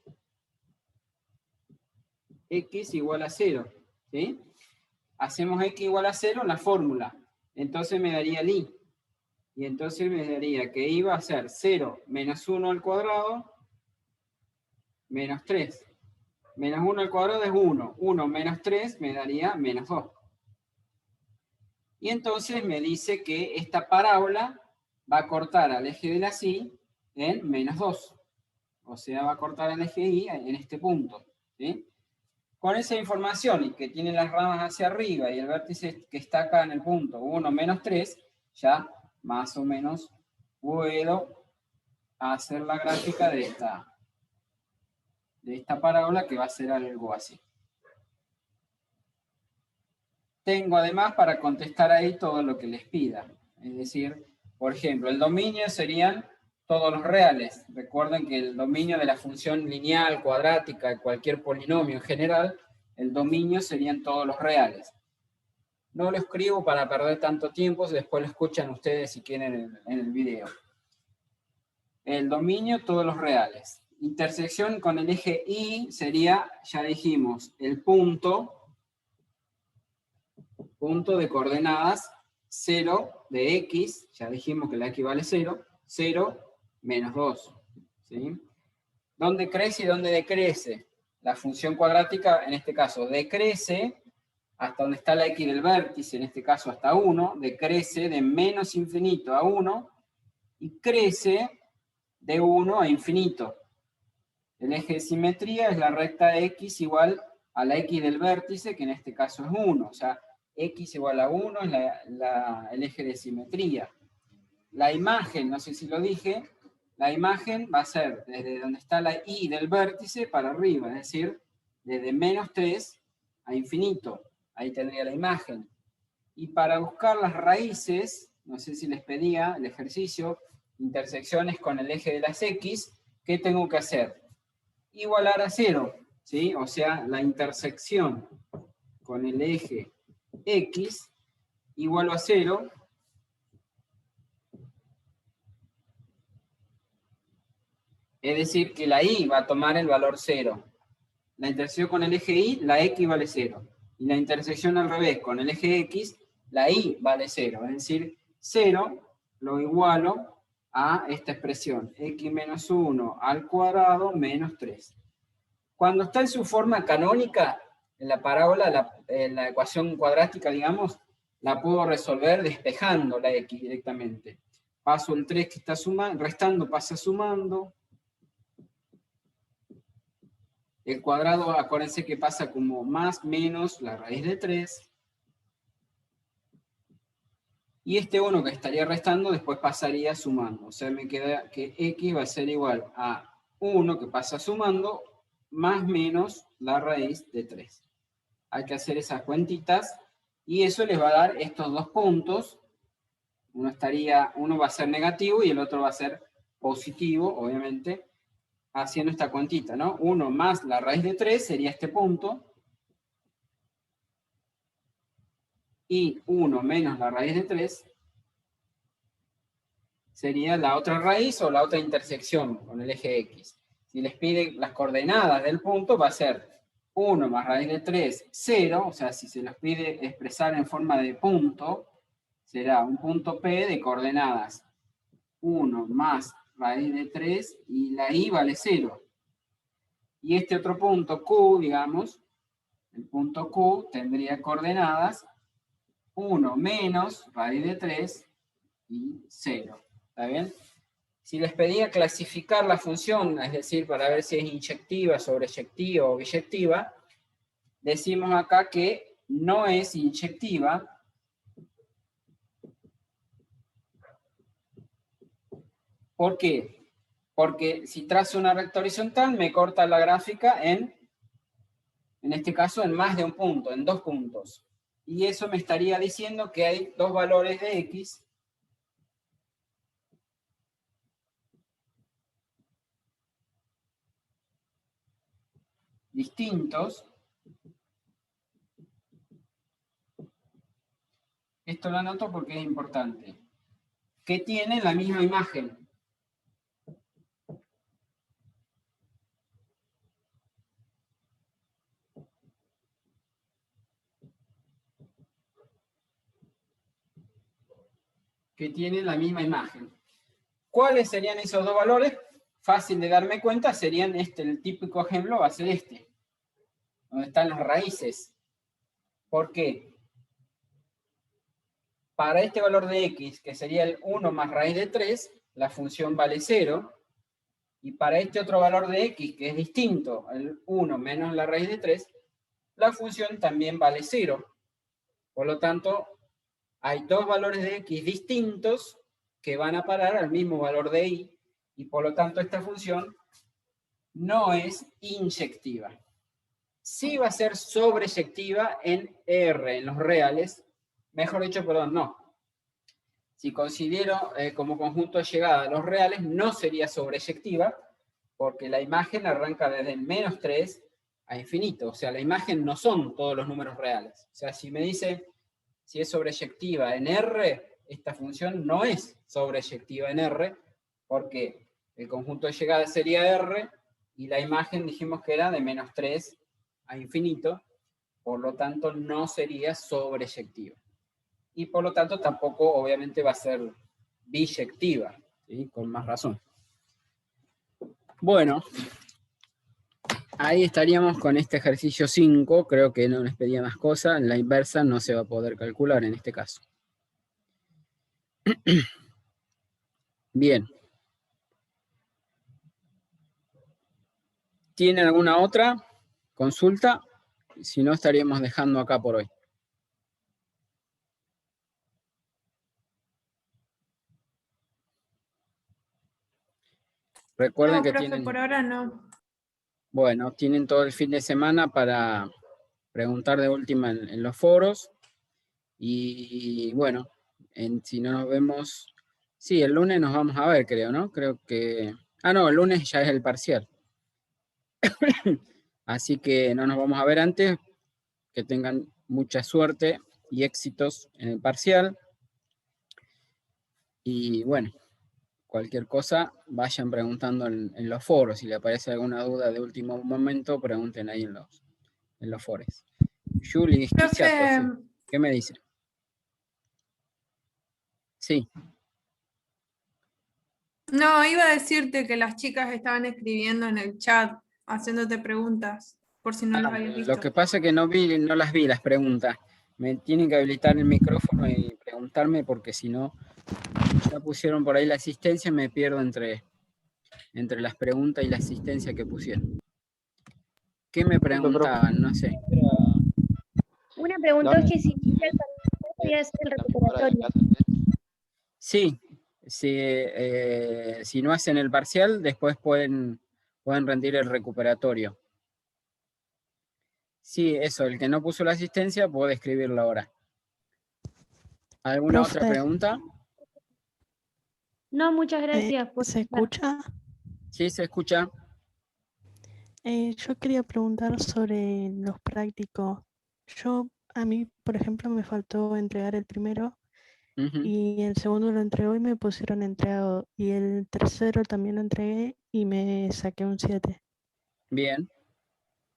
x igual a 0, ¿sí? Hacemos x igual a 0 en la fórmula, entonces me daría el y. Y entonces me daría que iba a ser 0 menos 1 al cuadrado menos 3. Menos 1 al cuadrado es 1. 1 menos 3 me daría menos 2. Y entonces me dice que esta parábola va a cortar al eje de la y en menos 2. O sea, va a cortar al eje y en este punto. ¿Sí? Con esa información y que tiene las ramas hacia arriba y el vértice que está acá en el punto 1 menos 3, ya más o menos puedo hacer la gráfica de esta parábola, que va a ser algo así. Tengo además para contestar ahí todo lo que les pida. Es decir, por ejemplo, el dominio serían todos los reales. Recuerden que el dominio de la función lineal, cuadrática, de cualquier polinomio en general, el dominio serían todos los reales. No lo escribo para perder tanto tiempo, después lo escuchan ustedes si quieren en el video. El dominio, todos los reales. Intersección con el eje Y sería, ya dijimos, el punto de coordenadas 0 de x, ya dijimos que la x vale 0, 0 menos 2. ¿Sí? ¿Dónde crece y dónde decrece? La función cuadrática, en este caso, decrece hasta donde está la x del vértice, en este caso hasta 1, decrece de menos infinito a 1, y crece de 1 a infinito. El eje de simetría es la recta x igual a la x del vértice, que en este caso es 1. O sea, x igual a 1 es el eje de simetría. La imagen, no sé si lo dije, la imagen va a ser desde donde está la y del vértice para arriba, es decir, desde menos 3 a infinito. Ahí tendría la imagen. Y para buscar las raíces, no sé si les pedía el ejercicio, intersecciones con el eje de las x, ¿qué tengo que hacer? Igualar a 0, ¿sí? O sea, la intersección con el eje x igual a 0. Es decir, que la y va a tomar el valor 0. La intersección con el eje y, la x vale 0. Y la intersección al revés, con el eje x, la y vale 0. Es decir, 0 lo igualo a esta expresión, x menos 1 al cuadrado menos 3. Cuando está en su forma canónica, en la parábola, en la ecuación cuadrática, digamos, la puedo resolver despejando la x directamente. Paso el 3 que está sumando, restando pasa sumando. El cuadrado, acuérdense que pasa como más menos la raíz de 3. Y este 1 que estaría restando, después pasaría sumando. O sea, me queda que x va a ser igual a 1 que pasa sumando, más menos la raíz de 3. Hay que hacer esas cuentitas, y eso les va a dar estos dos puntos. Uno va a ser negativo y el otro va a ser positivo, obviamente, haciendo esta cuentita, ¿no? 1 más la raíz de 3 sería este punto. Y 1 menos la raíz de 3 sería la otra raíz o la otra intersección con el eje X. Si les piden las coordenadas del punto, va a ser 1 más raíz de 3, 0. O sea, si se los pide expresar en forma de punto, será un punto P de coordenadas 1 más raíz de 3 y la y vale 0. Y este otro punto Q, digamos, el punto Q tendría coordenadas 1 menos raíz de 3 y 0. ¿Está bien? Si les pedía clasificar la función, es decir, para ver si es inyectiva, sobreyectiva o biyectiva, decimos acá que no es inyectiva. ¿Por qué? Porque si trazo una recta horizontal, me corta la gráfica en este caso, en más de un punto, en 2 puntos. Y eso me estaría diciendo que hay dos valores de x distintos. Esto lo anoto porque es importante. Que tienen la misma imagen. Que tienen la misma imagen. ¿Cuáles serían esos dos valores? Fácil de darme cuenta, serían el típico ejemplo va a ser este, donde están las raíces. ¿Por qué? Para este valor de x, que sería el 1 más raíz de 3, la función vale 0, y para este otro valor de x, que es distinto, el 1 menos la raíz de 3, la función también vale 0. Por lo tanto, hay dos valores de x distintos que van a parar al mismo valor de y, y por lo tanto esta función no es inyectiva. Sí va a ser sobreyectiva en R, en los reales. Mejor dicho, perdón, no. Si considero como conjunto de llegada los reales, no sería sobreyectiva, porque la imagen arranca desde el menos 3 a infinito. O sea, la imagen no son todos los números reales. O sea, si me dice si es sobreyectiva en R, esta función no es sobreyectiva en R, porque el conjunto de llegada sería R, y la imagen dijimos que era de menos 3 a infinito, por lo tanto no sería sobreyectiva. Y por lo tanto tampoco obviamente va a ser biyectiva, ¿sí? Con más razón. Bueno, Ahí estaríamos con este ejercicio 5, creo que no les pedía más cosas, la inversa no se va a poder calcular en este caso. Bien. ¿Tienen alguna otra consulta? Si no, estaríamos dejando acá por hoy. Recuerden No, que profe, tienen... por ahora no. Bueno, tienen todo el fin de semana para preguntar de última en los foros. Y bueno, si no nos vemos... Sí, el lunes nos vamos a ver, creo, ¿no? Creo que... Ah, no, el lunes ya es el parcial. Así que no nos vamos a ver antes. Que tengan mucha suerte y éxitos en el parcial. Y bueno, cualquier cosa, vayan preguntando en los foros. Si les aparece alguna duda de último momento, pregunten ahí en los foros. Juli, Esquiciato, Profe, sí. ¿Qué me dice? Sí. no, iba a decirte que las chicas estaban escribiendo en el chat, haciéndote preguntas, por si no las habías visto. Lo que pasa es que no las vi las preguntas. Me tienen que habilitar el micrófono y preguntarme porque si no, ya pusieron por ahí la asistencia, me pierdo entre las preguntas y la asistencia que pusieron. ¿Qué me preguntaban? No sé. Una preguntó que si el parcial podía ser el recuperatorio. Sí, si no hacen el parcial, después pueden rendir el recuperatorio. Sí, eso, el que no puso la asistencia puede escribirlo ahora. ¿Alguna otra pregunta? No, muchas gracias. ¿Se escucha? Sí, se escucha. Yo quería preguntar sobre los prácticos. A mí, por ejemplo, me faltó entregar el primero y el segundo lo entregó y me pusieron entregado. Y el tercero también lo entregué y me saqué un 7. Bien.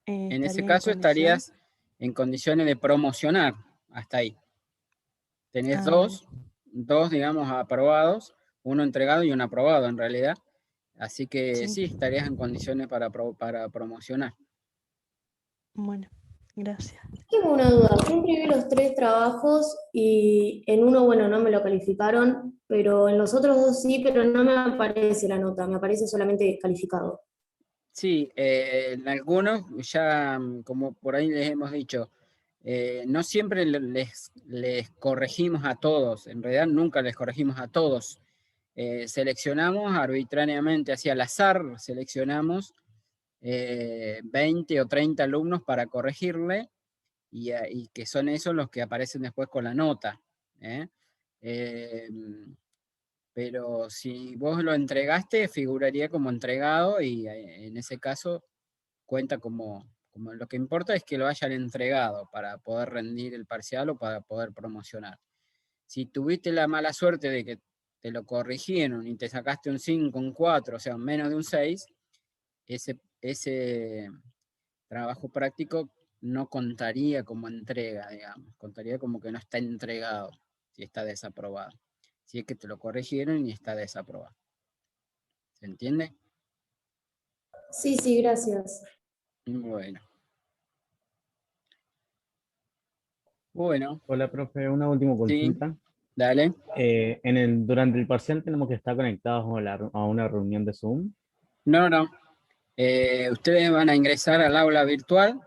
En ese ¿Estaría en caso condición? estarías en condiciones de promocionar hasta ahí. Tenés dos, digamos, aprobados, uno entregado y uno aprobado en realidad. Así que sí, estarías en condiciones para promocionar. Bueno, gracias. Tengo una duda. Yo imprimí los 3 trabajos y en uno, bueno, no me lo calificaron, pero en los otros 2 sí, pero no me aparece la nota, me aparece solamente calificado. Sí, en algunos, ya como por ahí les hemos dicho, no siempre les corregimos a todos, en realidad nunca les corregimos a todos. Seleccionamos arbitrariamente, hacia al azar, seleccionamos 20 o 30 alumnos para corregirle y que son esos los que aparecen después con la nota. Pero si vos lo entregaste, figuraría como entregado y en ese caso cuenta como lo que importa es que lo hayan entregado para poder rendir el parcial o para poder promocionar. Si tuviste la mala suerte de que te lo corrigieron y te sacaste un 5, un 4, o sea, menos de un 6, ese trabajo práctico no contaría como entrega, digamos, contaría como que no está entregado, si está desaprobado. Si es que te lo corrigieron y está desaprobado. ¿Se entiende? Sí, sí, gracias. Bueno. Bueno. Hola, profe, una última consulta. Dale. Durante el parcial tenemos que estar conectados a una reunión de Zoom. No. Ustedes van a ingresar al aula virtual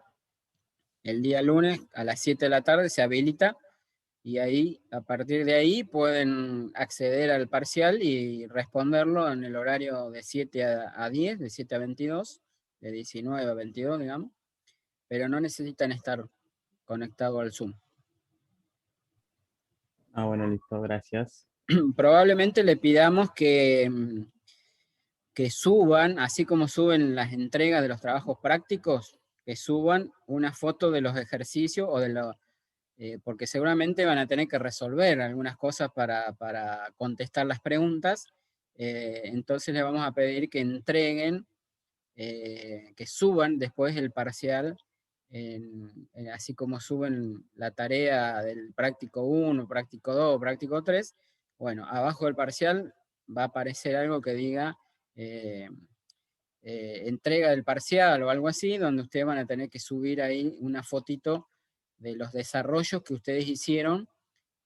el día lunes a las 7 de la tarde, se habilita, y ahí, a partir de ahí, pueden acceder al parcial y responderlo en el horario de 7 a 10, de 7 a 22, de 19 a 22, digamos, pero no necesitan estar conectados al Zoom. Ah, bueno, listo, gracias. Probablemente le pidamos que suban, así como suben las entregas de los trabajos prácticos, que suban una foto de los ejercicios o porque seguramente van a tener que resolver algunas cosas para contestar las preguntas. Entonces les vamos a pedir que entreguen, que suban después el parcial, así como suben la tarea del práctico 1, práctico 2, práctico 3. Bueno, abajo del parcial va a aparecer algo que diga entrega del parcial o algo así, donde ustedes van a tener que subir ahí una fotito de los desarrollos que ustedes hicieron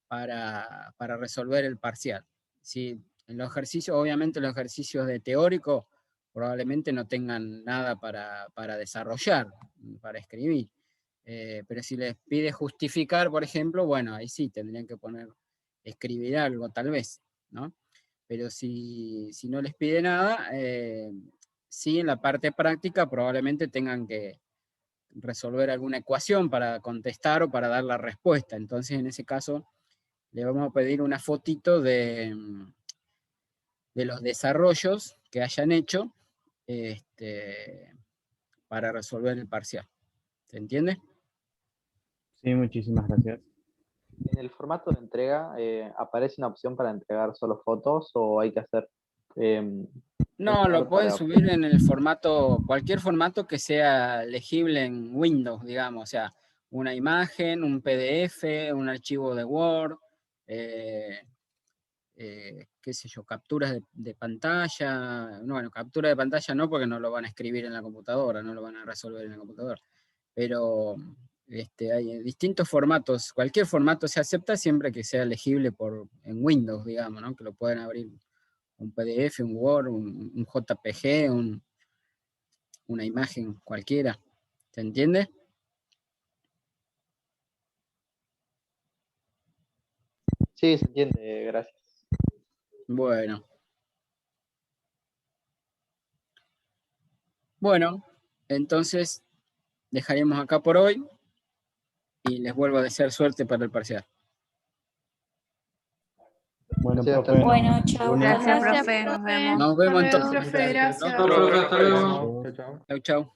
para resolver el parcial. ¿Sí? En los ejercicios, obviamente los ejercicios de teórico probablemente no tengan nada para desarrollar, para escribir. Pero si les pide justificar, por ejemplo, bueno, ahí sí tendrían que escribir algo tal vez, ¿no? Pero si no les pide nada, sí en la parte práctica probablemente tengan que resolver alguna ecuación para contestar o para dar la respuesta. Entonces en ese caso le vamos a pedir una fotito de los desarrollos que hayan hecho para resolver el parcial. ¿Se entiende? Sí, muchísimas gracias. En el formato de entrega, ¿aparece una opción para entregar solo fotos o hay que hacer... No, lo pueden subir en el formato, cualquier formato que sea legible en Windows, digamos, o sea, una imagen, un PDF, un archivo de Word, qué sé yo, capturas de pantalla. No, bueno, captura de pantalla no, porque no lo van a escribir en la computadora, no lo van a resolver en la computadora. Pero hay distintos formatos, cualquier formato se acepta siempre que sea legible en Windows, digamos, ¿no? Que lo puedan abrir un PDF, un Word, un JPG, una imagen cualquiera. ¿Se entiende? Sí, se entiende, gracias. Bueno. Bueno, entonces dejaremos acá por hoy y les vuelvo a desear suerte para el parcial. Bueno, Sí, profe. Bueno, chao. Gracias, profe. Nos vemos. Nos vemos Hasta luego, entonces. profe, gracias. Profe, hasta luego. Chau, chau.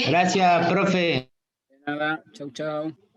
Gracias, profe. De nada. Chau, chau.